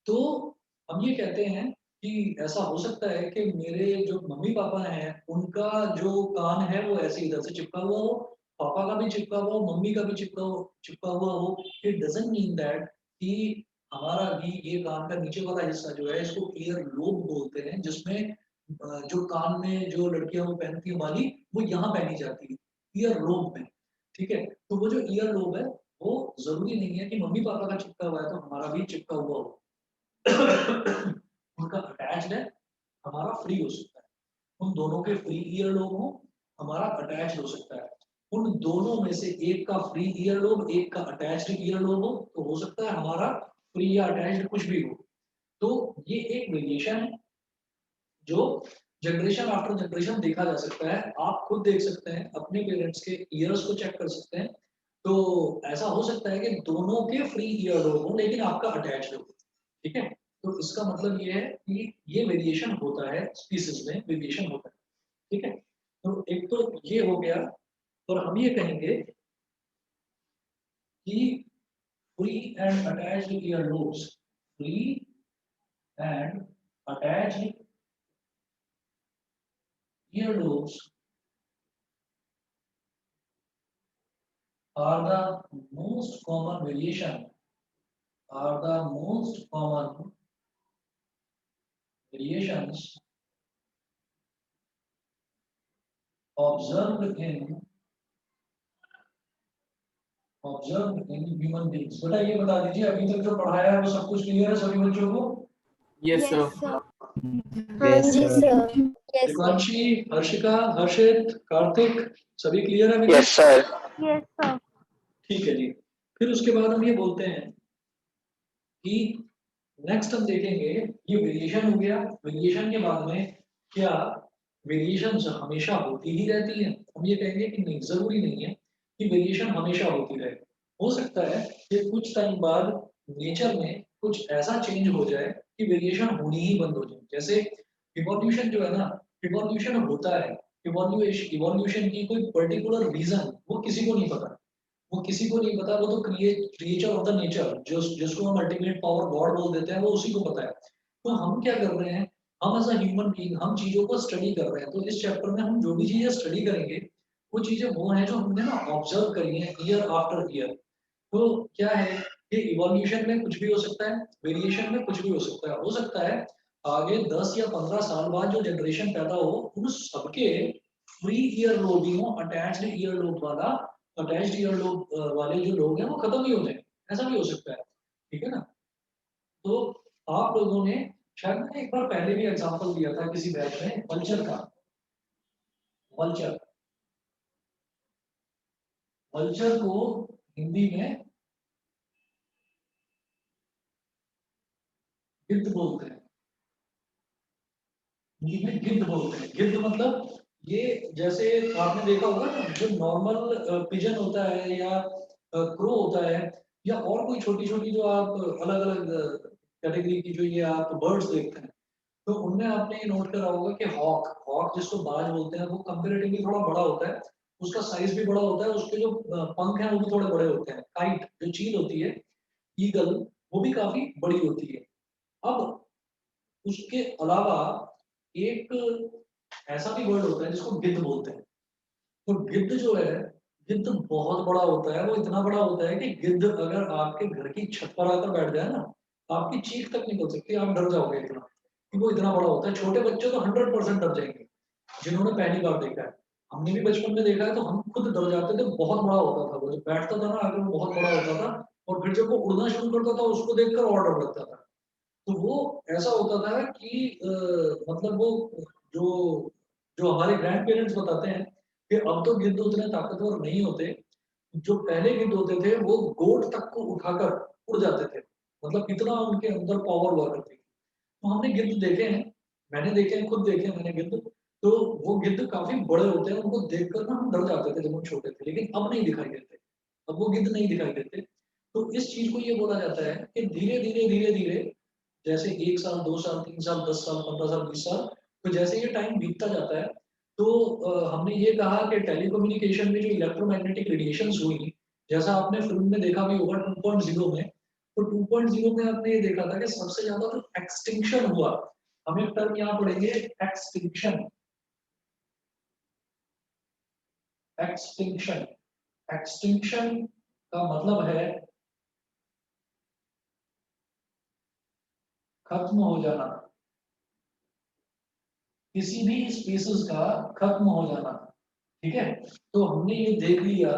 तो हम ये कहते हैं कि ऐसा हो सकता है कि मेरे जो मम्मी पापा हैं उनका जो कान है वो ऐसे इधर से चिपका हुआ हो, पापा का भी चिपका हुआ हो, मम्मी का भी चिपका हुआ हो। इट डजंट मीन दैट कि हमारा भी ये कान का नीचे वाला हिस्सा जो है इसको ईयर लोब बोलते हैं, जिसमें जो कान में जो लड़कियां वो पहनती है माली, वो यहाँ पहनी जाती है ईयर लोब में। ठीक है, तो वो जो ईयर लोब है वो जरूरी नहीं है कि मम्मी पापा का चिपका हुआ है तो हमारा भी चिपका हुआ हो। उनका अटैच्ड है, हमारा फ्री हो सकता है। उन दोनों के फ्री ईयर लोब हो, हमारा अटैच्ड हो सकता है। उन दोनों में से एक का फ्री ईयर लोब, एक का अटैच्ड ईयर लोब हो, तो हो सकता है हमारा फ्री या अटैच्ड कुछ भी हो। तो ये एक वेरिएशन है जो जनरेशन आफ्टर जनरेशन देखा जा सकता है। आप खुद देख सकते हैं, अपने पेरेंट्स के ईयर्स को चेक कर सकते हैं। तो ऐसा हो सकता है कि दोनों के फ्री ईयर हो लेकिन आपका अटैच्ड हो। ठीक है, तो इसका मतलब ये है कि ये वेरिएशन होता है, स्पीसीज में वेरिएशन होता है। ठीक है, तो एक तो ये हो गया। और हम ये कहेंगे कि free and attached year lobes, free and attached year lobes are the most common variation, are the most common variations observed in human beings। बेटा ये बता दीजिए, अभी तक जो पढ़ाया है वो सब कुछ क्लियर है सभी बच्चों को? Yes, Yes, sir. sir. हाँ Yes, जी sir. Sir. Yes, sir. Divanshi, Harshika, Harshit, Kartik, सभी क्लियर है अभी Yes, तक? sir. Yes, sir. ठीक है जी। फिर उसके बाद हम ये बोलते हैं कि नेक्स्ट हम देखेंगे, ये वेरिएशन हो गया। वेरिएशन के बाद में क्या वेरिएशन हमेशा होती ही रहती है? हम ये कहेंगे कि नहीं, जरूरी नहीं है कि वेरिएशन हमेशा होती रहे। हो सकता है कि कुछ टाइम बाद नेचर में कुछ ऐसा चेंज हो जाए कि वेरिएशन होनी ही बंद हो जाए। जैसे इवोल्यूशन जो है ना, इवोल्यूशन होता है, इवोल्यूशन की कोई पर्टिकुलर रीजन वो किसी को नहीं पता। वो किसी को नहीं पता, वो तो क्रिएचर ऑफ द नेचर, जो जिसको हम अल्टीमेट पावर गॉड बोल देते हैं, वो उसी को पता है। तो हम क्या कर रहे हैं, हम एज अ ह्यूमन बीइंग हम चीजों को स्टडी कर रहे हैं। तो इस चैप्टर में हम जो भी चीजें स्टडी करेंगे वो चीजें वो हैं जो हमने ना ऑब्जर्व करी है ईयर आफ्टर ईयर। तो क्या है कि इवोल्यूशन में कुछ भी हो सकता है, वेरिएशन में कुछ भी हो सकता है। हो सकता है आगे 10 या 15 साल बाद जो जनरेशन पैदा हो उन सबके फ्री ईयर लोब ही हो, अटैच्ड ईयर लोब वाला, अटैच्ड ईयर लोब वाले जो लोग हैं वो खत्म ही हो जाए। ऐसा भी हो सकता है। ठीक है ना? तो आप लोगों ने शायद मैंने एक बार पहले भी एग्जांपल दिया था किसी बैच में वल्चर का। वल्चर, वल्चर को हिंदी में गिद्ध बोलते हैं। हिंदी में गिद्ध बोलते हैं। गिद्ध मतलब ये, जैसे आपने देखा होगा ना, जो नॉर्मल पिजन होता है या क्रो होता है, या और कोई छोटी छोटी जो आप अलग अलग कैटेगरी की जो ये आप बर्ड्स देखते हैं, तो उनमें आपने ये नोट करा होगा कि हॉक, हॉक जिसको बाज बोलते हैं, वो कंपैरेटिवली थोड़ा बड़ा होता है। उसका साइज भी बड़ा होता है, उसके जो पंख हैं वो भी थोड़े बड़े होते हैं। काइट जो चील होती है, ईगल, वो भी काफी बड़ी होती है। अब उसके अलावा एक ऐसा भी वर्ड होता है जिसको गिद्ध बोलते हैं। तो गिद्ध जो है, गिद्ध बहुत बड़ा होता है। वो इतना बड़ा होता है कि गिद्ध अगर आपके घर की छत पर आकर बैठ जाए ना, आपकी चीख तक निकल सकती है, आप डर जाओगे इतना कि वो इतना बड़ा होता है। छोटे बच्चे तो 100% डर जाएंगे जिन्होंने पहली बार देखा है। हमने भी बचपन में देखा है तो हम खुद डर जाते थे। बहुत बड़ा होता था वो, जब बैठता था ना आगे वो बहुत बड़ा होता था। और फिर जब वो उड़ना शुरू करता था उसको देखकर और डर लगता था। तो वो ऐसा होता था कि मतलब वो जो जो हमारे ग्रैंड पेरेंट्स बताते हैं कि अब तो गिद्ध उतने ताकतवर नहीं होते। जो पहले गिद्ध होते थे वो गोट तक को उठाकर उड़ जाते थे। मतलब इतना उनके अंदर पावर हुआ करती थी। तो हमने गिद्ध देखे हैं, मैंने देखे हैं, खुद देखे हैं मैंने गिद्ध। तो वो गिद्ध काफी बड़े होते हैं, उनको देखकर ना हम डर जाते थे जब हम छोटे थे। लेकिन अब नहीं दिखाई देते, अब वो गिद्ध नहीं दिखाई देते। तो इस चीज को ये बोला जाता है कि धीरे धीरे जैसे 1 साल, 2 साल, 3 साल, 10 साल, 15 साल, 20 साल, तो जैसे ये टाइम बीतता जाता है, तो हमने ये कहा कि टेलीकम्युनिकेशन में जो इलेक्ट्रोमैग्नेटिक रेडिएशंस हुई, जैसा आपने फिल्म में देखा भी होगा 2.0 में। तो 2.0 में आपने ये देखा था कि सबसे ज्यादा तो एक्सटिंक्शन हुआ। हम एक टर्म यहाँ पढ़ेंगे, एक्सटिंक्शन। एक्सटिंक्शन, एक्सटिंक्शन का मतलब है खत्म हो जाना, किसी भी स्पीसीज का खत्म हो जाना, ठीक है। तो हमने ये देख लिया,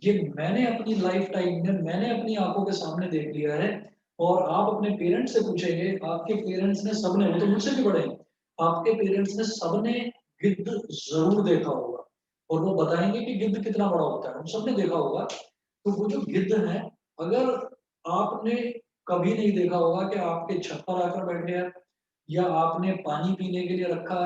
ये मैंने अपनी लाइफ टाइम में मैंने अपनी आंखों के सामने देख लिया है। और आप अपने पेरेंट्स से पूछेंगे, आपके पेरेंट्स ने सबने, वो तो मुझसे भी बड़े हैं, आपके पेरेंट्स ने सबने गिद्ध जरूर देखा होगा। और वो बताएंगे कि गिद्ध कितना बड़ा होता है, हम सबने देखा होगा। तो वो जो गिद्ध है, अगर आपने कभी नहीं देखा होगा कि आपके छत पर आकर बैठ गया, या आपने पानी पीने के लिए रखा,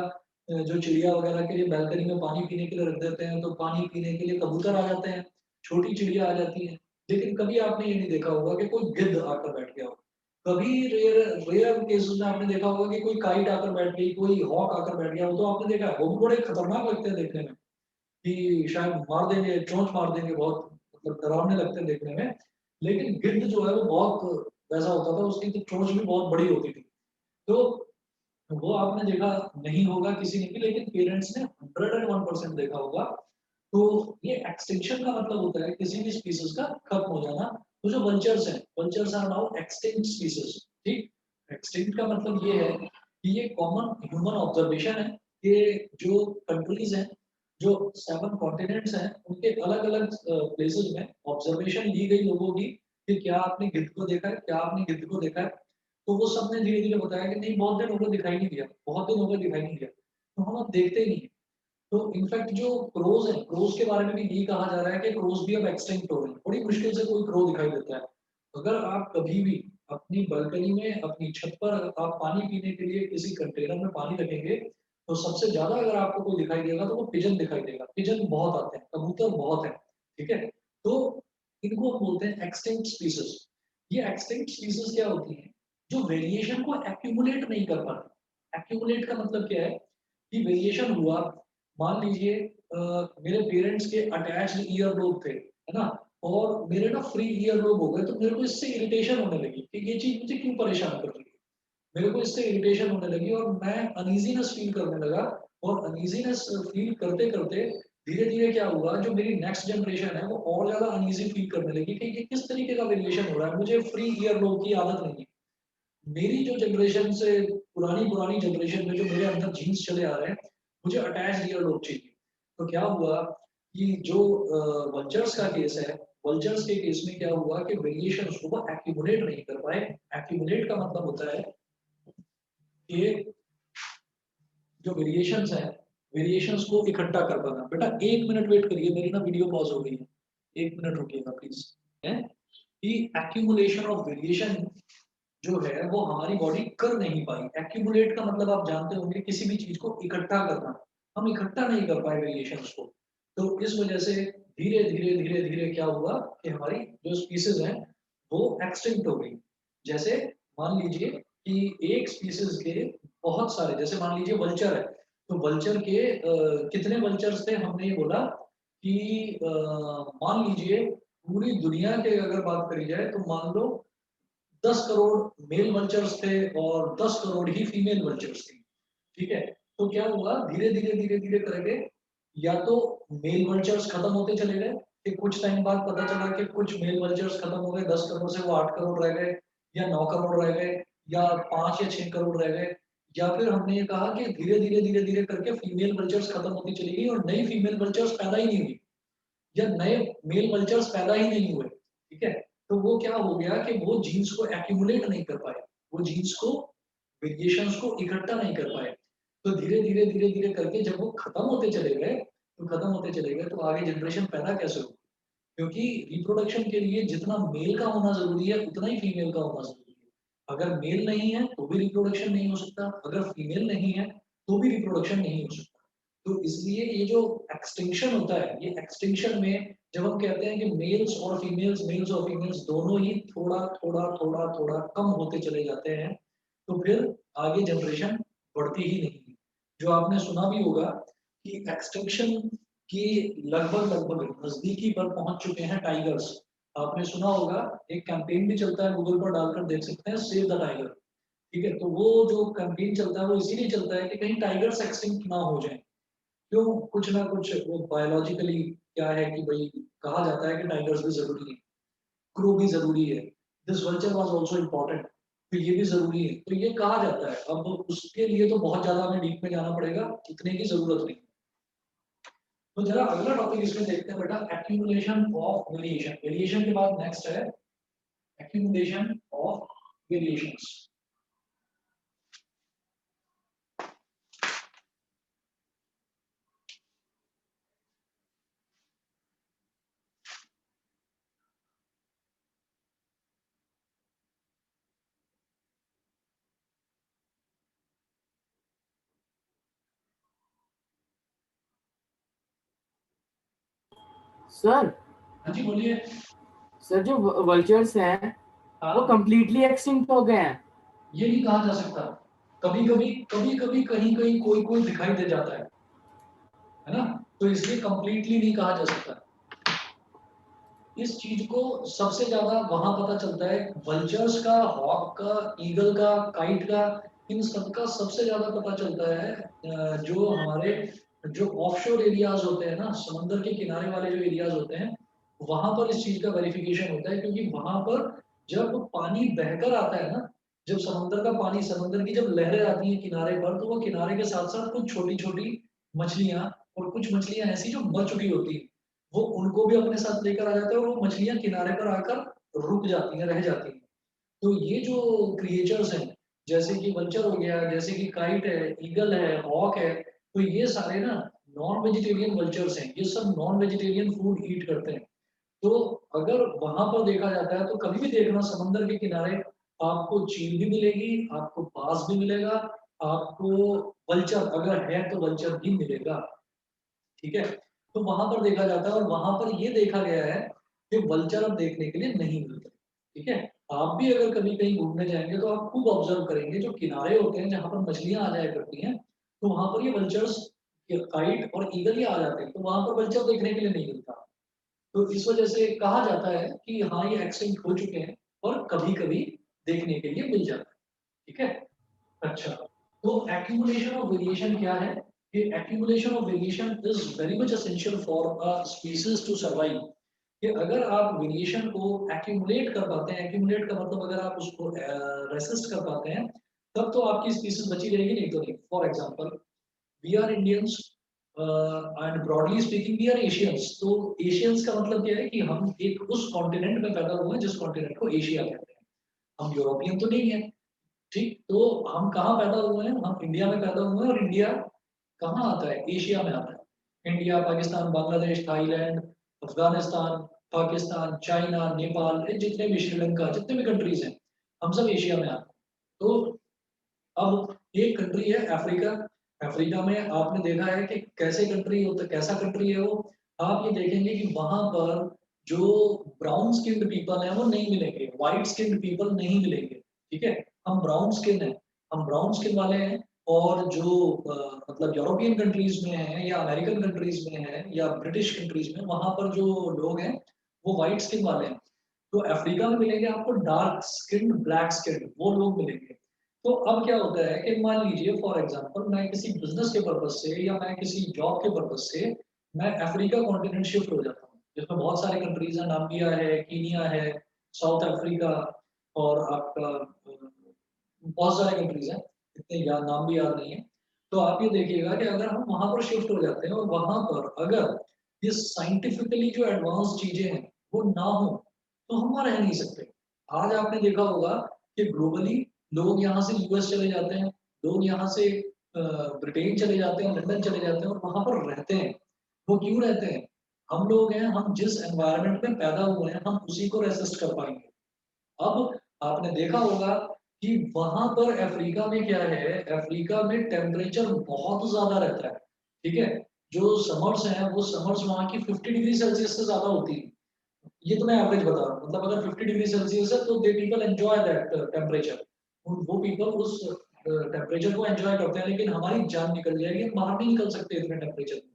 जो चिड़िया वगैरह के लिए बैल्कनी में पानी पीने के लिए रख देते हैं, तो पानी पीने के लिए कबूतर आ जाते हैं, छोटी चिड़िया आ जाती हैं। लेकिन कभी आपने ये नहीं देखा होगा कि कोई गिद्ध आकर बैठ गया हो। कभी रेयर रेयर केसेस में आपने देखा होगा कि कोई काइट आकर बैठ गई, कोई हॉक आकर बैठ गया, वो तो आपने देखा है, वो भी बड़े खतरनाक लगते हैं देखने में, कि शायद मार देंगे, चोंच मार देंगे, बहुत मतलब डरावने लगते हैं देखने में। लेकिन गिद्ध जो है वो बहुत वैसा होता था, उसकी तो चोंच भी बहुत बड़ी होती थी। तो वो आपने देखा नहीं होगा किसी ने भी, लेकिन पेरेंट्स ने 101% देखा होगा। तो ये एक्सटिंक्शन का मतलब होता है किसी भी स्पीसीज का खत्म हो जाना। तो जो वल्चर्स हैं, vultures are now extinct species, ठीक। एक्सटिंक्ट का मतलब ये है कि ये कॉमन ह्यूमन ऑब्जर्वेशन है कि जो कंट्रीज हैं, जो 7 कॉन्टिनेंट्स हैं, उनके अलग अलग प्लेसेस में ऑब्जर्वेशन ली गई लोगों की, कि क्या आपने गिद्ध को देखा है, क्या आपने गिद्ध को देखा है। तो वो सबने धीरे धीरे बताया कि नहीं, बहुत दिन हो गए दिखाई नहीं दिया, बहुत दिन हो गए दिखाई नहीं दिया, तो हम अब देखते ही नहीं है। तो इनफैक्ट जो क्रोज है, क्रोज के बारे में भी यही कहा जा रहा है कि क्रोज भी अब एक्सटिंक्ट हो रहे हैं, बड़ी मुश्किल से कोई क्रो दिखाई देता है। अगर आप कभी भी अपनी बालकनी में, अपनी छत पर आप पानी पीने के लिए किसी कंटेनर में पानी रखेंगे, तो सबसे ज्यादा अगर आपको कोई दिखाई देगा तो वो पिजन दिखाई देगा। पिजन बहुत आते हैं, कबूतर बहुत है, ठीक है। तो इनको हम बोलते हैं एक्सटिंक्ट स्पीसीज। ये एक्सटिंक्ट स्पीसीज क्या होती है, जो वेरिएशन को एक्यूमुलेट नहीं कर पाती। एक्यूमुलेट का मतलब क्या है, कि वेरिएशन हुआ, मान लीजिए मेरे पेरेंट्स के अटैच्ड ईयर लोब थे, है ना, और मेरे ना फ्री ईयर लोब हो गए, तो मेरे को इससे इरिटेशन होने लगी कि ये चीज मुझे क्यों परेशान कर रही है। मेरे को इससे इरिटेशन होने लगी और मैं अनईजीनेस फील करने लगा। और अनईजीनेस फील करते करते धीरे धीरे क्या हुआ, जो मेरी नेक्स्ट जनरेशन है वो और ज्यादा अनईजी फील करने लगी कि ये किस तरीके का वेरिएशन हो रहा है, मुझे फ्री ईयर लोब की आदत नहीं है। मेरी जो जनरेशन से पुरानी पुरानी जनरेशन में जो मेरे अंदर जीन्स चले आ रहे हैं, मुझे अटैच ईयर लोब चाहिए। तो क्या हुआ कि जो वल्चर्स का केस है, वल्चर्स के केस में क्या हुआ कि वेरिएशन को वो एक्यूमुलेट नहीं कर पाए। एक्यूमुलेट का मतलब होता है कि जो वेरिएशंस है, वेरिएशंस को इकट्ठा कर पाना। बेटा 1 मिनट वेट करिए, मेरी ना वीडियो पॉज हो गई है, 1 मिनट रुकिएगा प्लीज। है कि एक्यूमुलेशन ऑफ वेरिएशन जो है वो हमारी बॉडी कर नहीं पाई। एक्यूमुलेट का मतलब आप जानते होंगे, किसी भी चीज को इकट्ठा करना। हम इकट्ठा नहीं कर पाए वेरिएशंस को। तो इस वजह से धीरे धीरे धीरे धीरे क्या हुआ कि हमारी जो स्पीसीज हैं वो एक्सटिंक्ट हो गई। जैसे मान लीजिए कि एक स्पीसीज के बहुत सारे, जैसे मान लीजिए वल्चर है, तो वल्चर के कितने वल्चर्स थे, हमने ये बोला कि मान लीजिए पूरी दुनिया के अगर बात करी जाए तो मान लो 10 करोड़ मेल वल्चर्स थे और 10 करोड़ ही फीमेल वल्चर्स थी, ठीक है। तो क्या हुआ, धीरे धीरे धीरे धीरे करके या तो मेल वल्चर्स खत्म होते चले गए, कि कुछ टाइम बाद पता चला कि कुछ मेल वल्चर्स खत्म हो गए, 10 करोड़ से वो 8 करोड़ रह गए, या 9 करोड़ रह गए, या 5 या 6 करोड़ रह गए। या फिर हमने ये कहा कि धीरे धीरे धीरे धीरे करके फीमेल वल्चर्स खत्म होती चली गई और नई फीमेल वल्चर्स पैदा ही नहीं हुई, या नए मेल वल्चर्स पैदा ही नहीं हुए, ठीक है। तो वो क्या हो गया कि वो जीन्स को एक्यूमुलेट नहीं कर पाए, वो जीन्स को, वेरिएशंस को इकट्ठा नहीं कर पाए। तो धीरे धीरे धीरे धीरे करके जब वो खत्म होते चले गए, तो खत्म होते चले गए, तो आगे जनरेशन पैदा कैसे होगी, क्योंकि रिप्रोडक्शन के लिए जितना मेल का होना जरूरी है उतना ही फीमेल का होना जरूरी है। अगर मेल नहीं है तो भी रिप्रोडक्शन नहीं हो सकता, अगर फीमेल नहीं है तो भी रिप्रोडक्शन नहीं हो सकता। तो इसलिए ये जो एक्सटिंक्शन होता है, ये एक्सटिंक्शन में जब हम कहते हैं कि मेल्स और फीमेल्स दोनों ही थोड़ा थोड़ा थोड़ा थोड़ा कम होते चले जाते हैं, तो फिर आगे जनरेशन बढ़ती ही नहीं है। जो आपने सुना भी होगा कि एक्सटिंक्शन की लगभग लगभग नजदीकी पर पहुंच चुके हैं टाइगर्स। आपने सुना होगा, एक कैंपेन भी चलता है, गूगल पर डालकर देख सकते हैं, सेव द टाइगर, ठीक है। तो वो जो कैंपेन चलता है वो इसीलिए चलता है कि कहीं टाइगर्स एक्सटिंक्ट ना हो जाए। क्यों, कुछ ना कुछ वो बायोलॉजिकली क्या है कि भाई, कहा जाता है कि टाइगर्स भी जरूरी है, क्रू भी जरूरी है, this vulture was also important. तो ये भी ज़रूरी है। तो ये कहा जाता है, अब उसके लिए तो बहुत ज़्यादा हमें डीप में जाना पड़ेगा, इतने की ज़रूरत नहीं। तो जरा अगला टॉपिक इसमें देखते हैं बेटा, एक्यूमुलेशन ऑफ वेरिएशन। वेरिएशन के बाद नेक्स्ट है एक्यूमुलेशन ऑफ वेरिएशंस। सर हाँ जी बोलिए। सर जो वल्चर्स हैं वो हाँ, कंप्लीटली एक्सटिंक्ट हो गए हैं। ये नहीं कहा जा सकता। कभी-कभी कहीं-कहीं कोई-कोई दिखाई दे जाता है ना? तो इसलिए कंप्लीटली नहीं कहा जा सकता। इस चीज को सबसे ज्यादा वहां पता चलता है, वल्चर्स का, हॉक का, ईगल का, काइट का, इन सब का सबसे ज्यादा पता चलता है जो हमारे जो ऑफशोर एरियाज होते हैं ना, समुद्र के किनारे वाले जो एरियाज होते हैं, वहां पर इस चीज का वेरिफिकेशन होता है, क्योंकि वहां पर जब पानी बहकर आता है ना, जब समुद्र का पानी, समुद्र की जब लहरें आती हैं किनारे पर, तो वो किनारे के साथ साथ कुछ छोटी छोटी मछलियां, और कुछ मछलियां ऐसी जो मर चुकी होती हैं, वो उनको भी अपने साथ लेकर आ जाता है, और वो मछलियां किनारे पर आकर रुक जाती हैं, रह जाती हैं। तो ये जो क्रिएचर्स हैं, जैसे कि वल्चर हो गया, जैसे कि काइट है, ईगल है, हॉक है, तो ये सारे ना नॉन वेजिटेरियन वल्चर्स हैं, ये सब नॉन वेजिटेरियन फूड ईट करते हैं। तो अगर वहां पर देखा जाता है, तो कभी भी देखना समंदर के किनारे आपको चील भी मिलेगी, आपको बाज भी मिलेगा, आपको वल्चर अगर है तो वल्चर भी मिलेगा। ठीक है, तो वहां पर देखा जाता है, और वहां पर ये देखा गया है कि वल्चर अब देखने के लिए नहीं मिलते। ठीक है, आप भी अगर कभी कहीं घूमने जाएंगे तो आप खूब ऑब्जर्व करेंगे, जो किनारे होते हैं जहां पर मछलियां आ जाया करती हैं, तो वहां पर ये वल्चर्स, काइट और ईगल ही आ जाते हैं, तो वहां पर वल्चर देखने के लिए नहीं मिलता। तो इस वजह से कहा जाता है कि हाँ, ये एक्सटिंक्ट हो चुके हैं, और कभी कभी देखने के लिए मिल जाता है। ठीक है, अच्छा, तो accumulation of variation क्या है? कि accumulation of variation is very much essential for a species to survive। कि अगर आप वेरिएशन को accumulate कर पाते हैं, accumulate का मतलब अगर आप उसको रेसिस्ट कर पाते हैं, तब तो आपकी स्पीसीज बची रहेगी, नहीं तो नहीं। For example, we are Indians and broadly speaking we are Asians. तो एशियंस का मतलब क्या है कि हम एक उस कॉन्टिनेंट में पैदा हुए हैं जिस कॉन्टिनेंट को एशिया कहते हैं। हम यूरोपियन तो नहीं है। ठीक, तो हम कहाँ पैदा हुए हैं? हम इंडिया में पैदा हुए हैं, और इंडिया कहाँ आता है? एशिया में आता है। India, Pakistan, Bangladesh, Thailand, Afghanistan, Pakistan, China, Nepal, ये जितने भी, श्रीलंका, जितने भी कंट्रीज हैं, हम सब एशिया में आते हैं। तो अब एक कंट्री है अफ्रीका। अफ्रीका में आपने देखा है कि कैसे कंट्री होता, कैसा कंट्री है वो। आप ये देखेंगे कि वहां पर जो ब्राउन स्किन्ड पीपल हैं वो नहीं मिलेंगे, व्हाइट स्किन्ड पीपल नहीं मिलेंगे। ठीक है, हम ब्राउन स्किन है, हम ब्राउन स्किन वाले हैं। और जो मतलब यूरोपियन कंट्रीज में है, या अमेरिकन कंट्रीज में है, या ब्रिटिश कंट्रीज में, वहां पर जो लोग हैं वो व्हाइट स्किन वाले हैं। तो अफ्रीका में मिलेंगे आपको डार्क स्किन, ब्लैक स्किन, वो लोग मिलेंगे। तो अब क्या होता है कि मान लीजिए फॉर एग्जांपल, मैं किसी बिजनेस के पर्पज से या मैं किसी जॉब के पर्पज से मैं अफ्रीका कॉन्टिनेंट शिफ्ट हो जाता हूँ, जिसमें बहुत सारे कंट्रीज हैं, नामीबिया है, कीनिया है, साउथ अफ्रीका, और आपका बहुत सारे कंट्रीज हैं, इतने याद, नाम भी याद नहीं है। तो आप ये देखिएगा कि अगर हम वहां पर शिफ्ट हो जाते हैं, और वहां पर अगर ये साइंटिफिकली जो एडवांस चीजें हैं वो ना हो, तो हम वहां रह नहीं सकते। आज आपने देखा होगा कि ग्लोबली लोग यहाँ से यूएस चले जाते हैं, लोग यहाँ से ब्रिटेन चले जाते हैं, लंदन चले जाते हैं, और वहां पर रहते हैं। वो क्यों रहते हैं? हम लोग हैं, हम जिस एनवायरनमेंट में पैदा हुए हैं, हम उसी को रेसिस्ट कर पाएंगे। अब आपने देखा होगा कि वहां पर अफ्रीका में क्या है, अफ्रीका में टेम्परेचर बहुत ज्यादा रहता है। ठीक है, जो समर्स हैं वो समर्स वहां की 50 डिग्री सेल्सियस से ज्यादा होती है। ये तो मैं एवरेज बता रहा हूँ, मतलब अगर 50 डिग्री सेल्सियस है तो they people enjoy that temperature. वो पीपल उस टेम्परेचर को एंजॉय करते हैं, लेकिन हमारी जान निकल जाएगी, हम बाहर नहीं निकल सकते इतने टेम्परेचर में।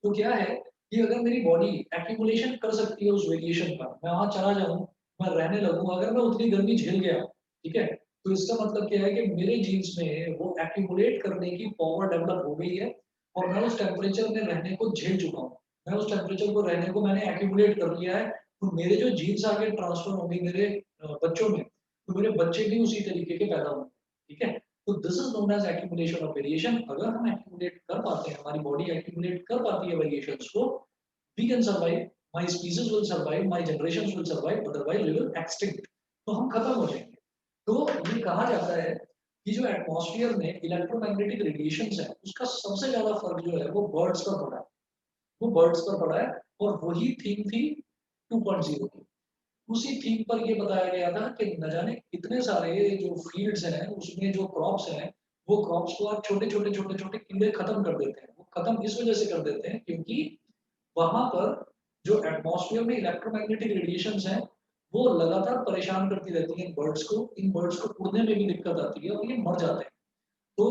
तो क्या है कि अगर मेरी बॉडी एक्यूमुलेशन कर सकती है उस वेरिएशन का, मैं वहां चला जाऊं, मैं रहने लगूं, अगर मैं उतनी गर्मी झेल गया, ठीक है, तो इसका मतलब क्या है कि मेरे जीन्स में वो एक्यूमुलेट करने की पावर डेवलप हो गई है, और मैं उस टेम्परेचर में रहने को झेल चुका हूँ। मैं उस टेम्परेचर को रहने को मैंने एक्यूमुलेट कर लिया है। तो मेरे जो जीन्स आगे ट्रांसफर होंगे मेरे बच्चों में, तो मेरे बच्चे भी उसी तरीके के पैदा होंगे, ठीक है? तो this is known as accumulation of variation. अगर हम एक्यूमुलेट कर पाते हैं, हमारी बॉडी एक्यूमुलेट कर पाती है वेरिएशंस को, we can survive, my species will survive, my generations will survive, otherwise we will extinct. तो हम खत्म हो जाएंगे। तो ये कहा जाता है कि जो एटमॉस्फेयर में इलेक्ट्रोमैग्नेटिक रेडिएशंस है, उसका सबसे ज्यादा फर्क जो है वो बर्ड्स पर पड़ा है। वो बर्ड्स पर पड़ा है, और वही थीम थी 2.0 की। उसी थीम पर ये बताया गया था कि न जाने कितने सारे जो फील्ड्स हैं, उसमें जो क्रॉप्स हैं, वो क्रॉप्स को आप छोटे-छोटे कीड़े खत्म कर देते हैं। वो खत्म इस वजह से कर देते हैं क्योंकि वहाँ पर जो एटमॉस्फेयर में इलेक्ट्रोमैग्नेटिक रेडिएशंस हैं, वो लगातार परेशान करती रहती हैं इन बर्ड्स को। इन बर्ड्स को उड़ने में भी दिक्कत आती है और ये मर जाते हैं। तो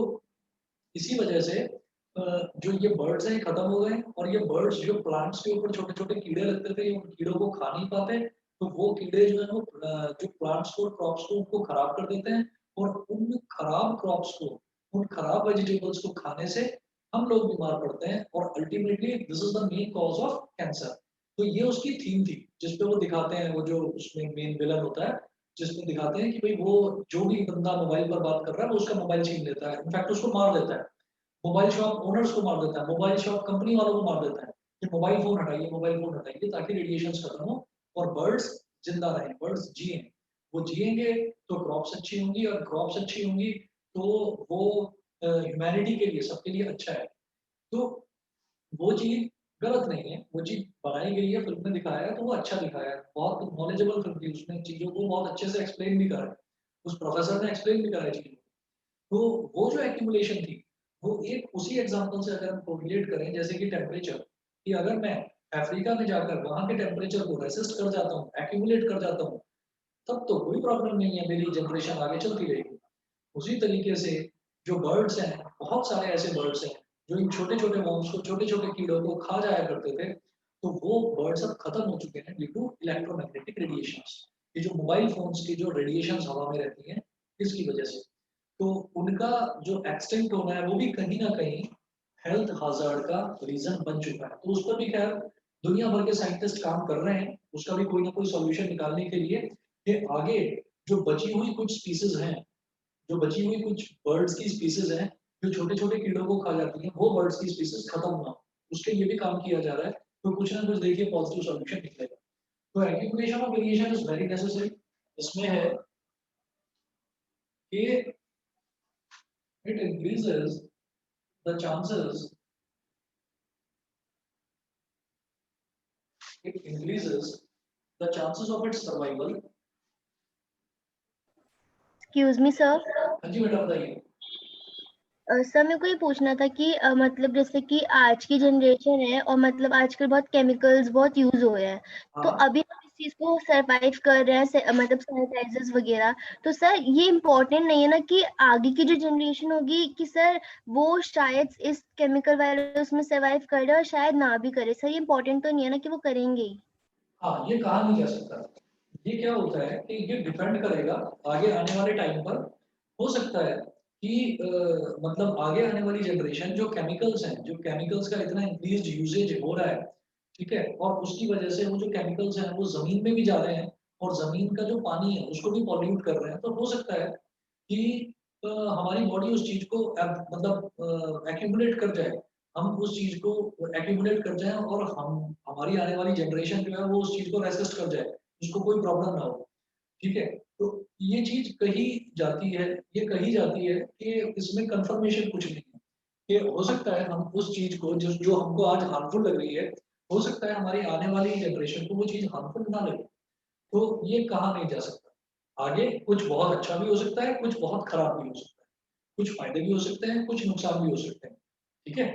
इसी वजह से जो ये बर्ड्स हैं, ये खत्म हो गए, और ये बर्ड्स जो प्लांट्स के ऊपर छोटे-छोटे कीड़े लगते थे, ये उन कीड़ों को खा नहीं पाते, तो वो कीड़े जो हैं वो जो प्लांट्स को, क्रॉप्स को, उनको खराब कर देते हैं, और उन खराब क्रॉप्स को, उन खराब वेजिटेबल्स को खाने से हम लोग बीमार पड़ते हैं, और ultimately this is the main cause of cancer. तो ये उसकी थीम थी, जिसपे वो दिखाते हैं, वो जो उसमें मेन विलन होता है, जिसमें दिखाते हैं कि भाई वो जो भी बंदा मोबाइल पर बात कर रहा है, वो उसका मोबाइल छीन लेता है, इनफैक्ट उसको मार देता है। मोबाइल शॉप ओनर्स को मार देता है, मोबाइल शॉप कंपनी वालों को मार देता है कि मोबाइल फ़ोन हटाइए ताकि रेडिएशंस खत्म हो और बर्ड्स ज़िंदा रहें, बर्ड्स जिएँ। वो जिएँगे तो क्रॉप्स अच्छी होंगी, और क्रॉप्स अच्छी होंगी तो वो ह्यूमैनिटी के लिए, सबके लिए अच्छा है। तो वो चीज़ गलत नहीं है, वो चीज़ बनाई गई है, फ़िल्म में दिखाया है तो वो अच्छा दिखाया है। बहुत नॉलेजेबल फ़िल्म थी, उसने चीज़ों को बहुत अच्छे से एक्सप्लेन भी करा है। उस प्रोफ़ेसर ने एक्सप्लेन भी करा है चीज़ों को। तो वो जो एक्यूमुलेशन थी, वो एक उसी एग्ज़ाम्पल से अगर हम कोरिलेट करें, जैसे कि टेम्परेचर, कि अगर मैं अफ्रीका में जाकर वहाँ के टेम्परेचर को रेसिस्ट कर जाता हूँ, एक्यूमुलेट कर जाता हूँ, तब तो कोई प्रॉब्लम नहीं है, मेरी जनरेशन आगे चलती रहेगी। उसी तरीके से जो बर्ड्स हैं, बहुत सारे ऐसे बर्ड्स हैं, जो इन छोटे-छोटे वर्म्स को, छोटे-छोटे कीड़ों को खा जाया करते थे, तो वो बर्ड्स अब खत्म हो चुके हैं ड्यू टू इलेक्ट्रोमैग्नेटिक रेडिएशंस। ये जो मोबाइल फ़ोन्स की जो रेडिएशंस हवा में रहती हैं, इसकी वजह से। तो उनका जो एक्सटिंक्ट होना है, वो भी कहीं न कहीं हेल्थ हज़ार्ड का रीज़न बन चुका है। तो उस पर भी ख़ैर दुनिया भर के साइंटिस्ट काम कर रहे हैं, उसका भी कोई ना कोई सॉल्यूशन निकालने के लिए, कि आगे जो बची हुई कुछ स्पीशीज़ हैं, जो बची हुई कुछ बर्ड्स की स्पीशीज़ हैं, जो छोटे-छोटे कीड़ों को खा जाती हैं, वो बर्ड्स की स्पीशीज़ खत्म ना हो। उसके लिए भी काम किया जा रहा है, तो कुछ ना कुछ देखिए पॉज़िटिव सॉल्यूशन निकलेगा। तो accumulation of variation is very necessary. इसमें है कि it increases the chances, it increases the chances of its survival। Excuse me sir. हाँ जी बेटा बताइए। सर मेरे को ये पूछना था कि मतलब जैसे कि आज की जनरेशन है और मतलब आजकल बहुत केमिकल्स बहुत यूज हो रहे हैं, तो हाँ, अभी हम इस चीज को सरवाइव कर रहे हैं मतलब सैनिटाइजर्स वगैरह, तो सर ये इम्पोर्टेंट नहीं है ना कि आगे की जो जनरेशन होगी कि सर वो शायद इस केमिकल वाले उसमें सरवाइव करे और शायद ना भी करे, सर ये इम्पोर्टेंट तो नहीं है ना कि वो करेंगे ही। हाँ, ये कहा नहीं जा सकता। ये क्या होता है कि ये डिपेंड करेगा आगे आने वाले टाइम पर। हो सकता है कि मतलब आगे आने वाली जनरेशन जो केमिकल्स हैं, जो केमिकल्स का इतना इंक्रीज़्ड यूसेज हो रहा है, ठीक है? और उसकी वजह से वो जो केमिकल्स हैं, वो ज़मीन में भी जा रहे हैं, और ज़मीन का जो पानी है, उसको भी पॉल्यूट कर रहे हैं। तो हो सकता है कि हमारी बॉडी उस चीज़ को मतलब एक्यूमुलेट कर जाए। हम उस चीज़ को एक्यूमुलेट कर जाएँ, और हम हमारी आने वाली जनरेशन जो है वो उस चीज़ को रेसिस्ट कर जाए, उसको कोई प्रॉब्लम ना हो, ठीक है? तो ये चीज़ कही जाती है, ये कही जाती है कि इसमें कन्फर्मेशन कुछ नहीं है, कि हो सकता है हम उस चीज़ को जो हमको आज हार्मफुल लग रही है, हो सकता है हमारी आने वाली जनरेशन को वो चीज़ हार्मफुल ना लगे। तो ये कहा नहीं जा सकता। आगे कुछ बहुत अच्छा भी हो सकता है, कुछ बहुत खराब भी हो सकता है। कुछ फ़ायदे भी हो सकते हैं, कुछ नुकसान भी हो सकते हैं, ठीक है?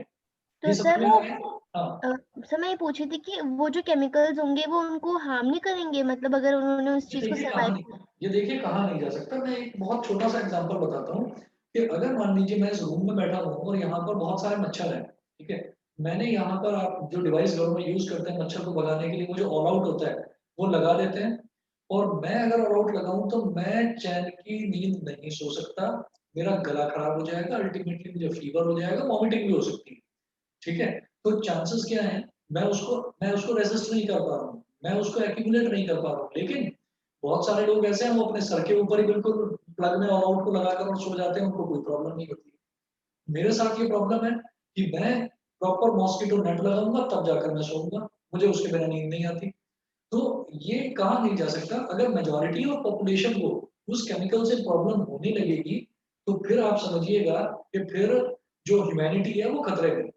तो ये समझ सर में वो आ गया? हाँ। अ, सर मैं ये पूछ रही थी कि वो जो केमिकल्स होंगे वो उनको हार्म नहीं करेंगे, मतलब अगर उन्होंने उस ये चीज को देखिए कहा सरवाइव नहीं, किया। ये देखिए कहा नहीं जा सकता। मैं एक बहुत छोटा-सा एग्ज़ाम्पल बताता हूँ कि अगर मान लीजिए मैं इस रूम में बैठा हूँ और यहाँ पर बहुत सारे मच्छर हैं, ठीक है? मैंने यहाँ पर आप जो डिवाइस घर में यूज़ करते हैं मच्छर को भगाने के लिए, वो जो ऑल आउट होता है, वो लगा देते हैं, और मैं अगर ऑल आउट लगाऊँ तो मैं चैन की नींद नहीं सो सकता, मेरा गला खराब हो जाएगा, अल्टीमेटली मुझे फीवर हो जाएगा, वॉमिटिंग भी हो सकती है। ठीक है? तो चांसेस क्या हैं, मैं उसको रेसिस्ट नहीं कर पा रहा हूँ, मैं उसको एक्यूमुलेट नहीं कर पा रहा हूँ। लेकिन बहुत सारे लोग ऐसे हैं वो अपने सर के ऊपर ही बिल्कुल प्लग में ऑल आउट को लगाकर और सो जाते हैं, उनको कोई प्रॉब्लम नहीं होती। मेरे साथ ये प्रॉब्लम है कि मैं प्रॉपर मॉस्किटो नेट लगाऊंगा तब जाकर मैं सोऊंगा, मुझे उसके बिना नींद नहीं आती। तो ये कहा नहीं जा सकता, अगर मेजॉरिटी ऑफ पॉपुलेशन को उस केमिकल से प्रॉब्लम होने लगेगी तो फिर आप समझिएगा कि फिर जो ह्यूमैनिटी है वो खतरे में,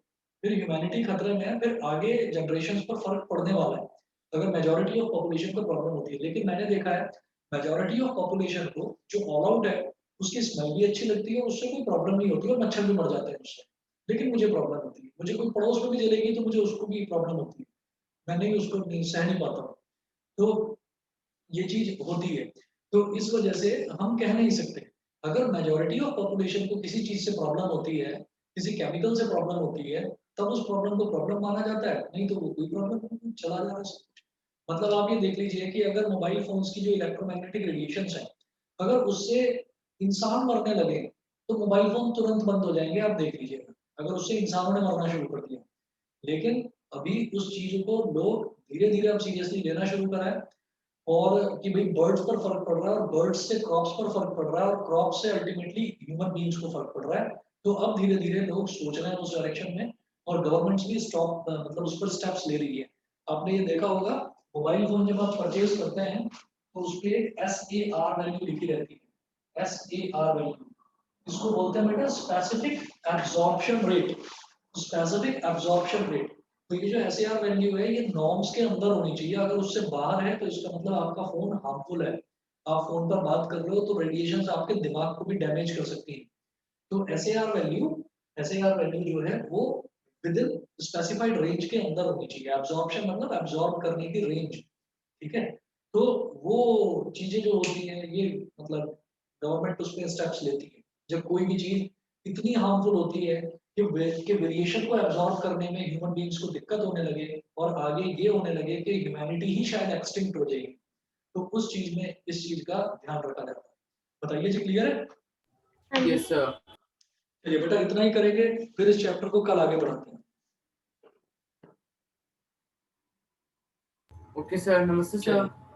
फिर ह्यूमैनिटी खतरे में है, फिर आगे जनरेशन पर फर्क पड़ने वाला है अगर मेजॉरिटी ऑफ पॉपुलेशन को प्रॉब्लम होती है। लेकिन मैंने देखा है मेजॉरिटी ऑफ पॉपुलेशन को जो ऑल आउट है उसकी स्मेल भी अच्छी लगती है, उससे कोई प्रॉब्लम नहीं होती और मच्छर भी मर जाते हैं उससे। लेकिन मुझे प्रॉब्लम होती है, मुझे कोई पड़ोस में भी जलेगी तो मुझे उसको भी प्रॉब्लम होती है, मैं नहीं उसको नहीं सह नहीं पाता हूँ। तो ये चीज होती है। तो इस वजह से हम कह नहीं सकते, अगर मेजॉरिटी ऑफ पॉपुलेशन को किसी चीज से प्रॉब्लम होती है, किसी केमिकल से प्रॉब्लम होती है, तब उस प्रॉब्लम को प्रॉब्लम माना जाता है, नहीं तो वो कोई प्रॉब्लम नहीं, चला जा रहा है सब कुछ। मतलब आप ये देख लीजिए कि अगर मोबाइल फोन्स की जो इलेक्ट्रोमैग्नेटिक रेडिएशंस है, अगर उससे इंसान मरने लगे तो मोबाइल फोन तुरंत बंद हो जाएंगे, आप देख लीजिएगा, अगर उससे इंसानों ने मरना शुरू कर दिया। लेकिन अभी उस चीज को लोग धीरे धीरे अब सीरियसली लेना शुरू करा है, और कि भाई बर्ड्स पर फर्क पड़ रहा है और बर्ड्स से क्रॉप्स पर फर्क पड़ रहा है और क्रॉप से अल्टीमेटली ह्यूमन बींग्स को फर्क पड़ रहा है। तो अब धीरे धीरे लोग सोच रहे हैं उस डायरेक्शन में, और गवर्नमेंट्स भी स्टॉप मतलब उस पर स्टेप्स ले रही है। आपने ये देखा होगा, मोबाइल फोन जब आप परचेज करते हैं तो उस पर SAR वैल्यू लिखी रहती है, SAR वैल्यू, इसको बोलते हैं बेटा specific absorption rate, specific absorption rate. तो ये जो SAR वैल्यू है ये नॉर्म्स के अंदर होनी चाहिए, अगर उससे बाहर है तो इसका मतलब आपका फोन हार्मफुल है, आप फोन पर बात कर रहे हो तो रेडिएशन आपके दिमाग को भी डैमेज कर सकती है। तो SAR वैल्यू जो है वो विद इन स्पेसिफाइड रेंज के अंदर होनी चाहिए। एब्जॉर्प्शन मतलब एब्जॉर्ब करने की रेंज, ठीक है। तो वो चीजें जो होती हैं ये मतलब गवर्नमेंट उस पर स्टेप्स लेती है, जब कोई भी चीज इतनी हार्मफुल होती है कि वेरिएशन को एब्जॉर्ब करने में ह्यूमन बींग्स को दिक्कत होने लगे और आगे ये होने लगे कि ह्यूमैनिटी ही शायद एक्सटिंक्ट हो जाएगी, तो उस चीज में इस चीज का ध्यान रखा जाता है। बताइए जी, क्लियर है? हाँ जी। Yes sir. चलिए बेटा इतना ही करेंगे, फिर इस चैप्टर को कल आगे बढ़ाते हैं। ओके सर, नमस्ते चलिए। सर।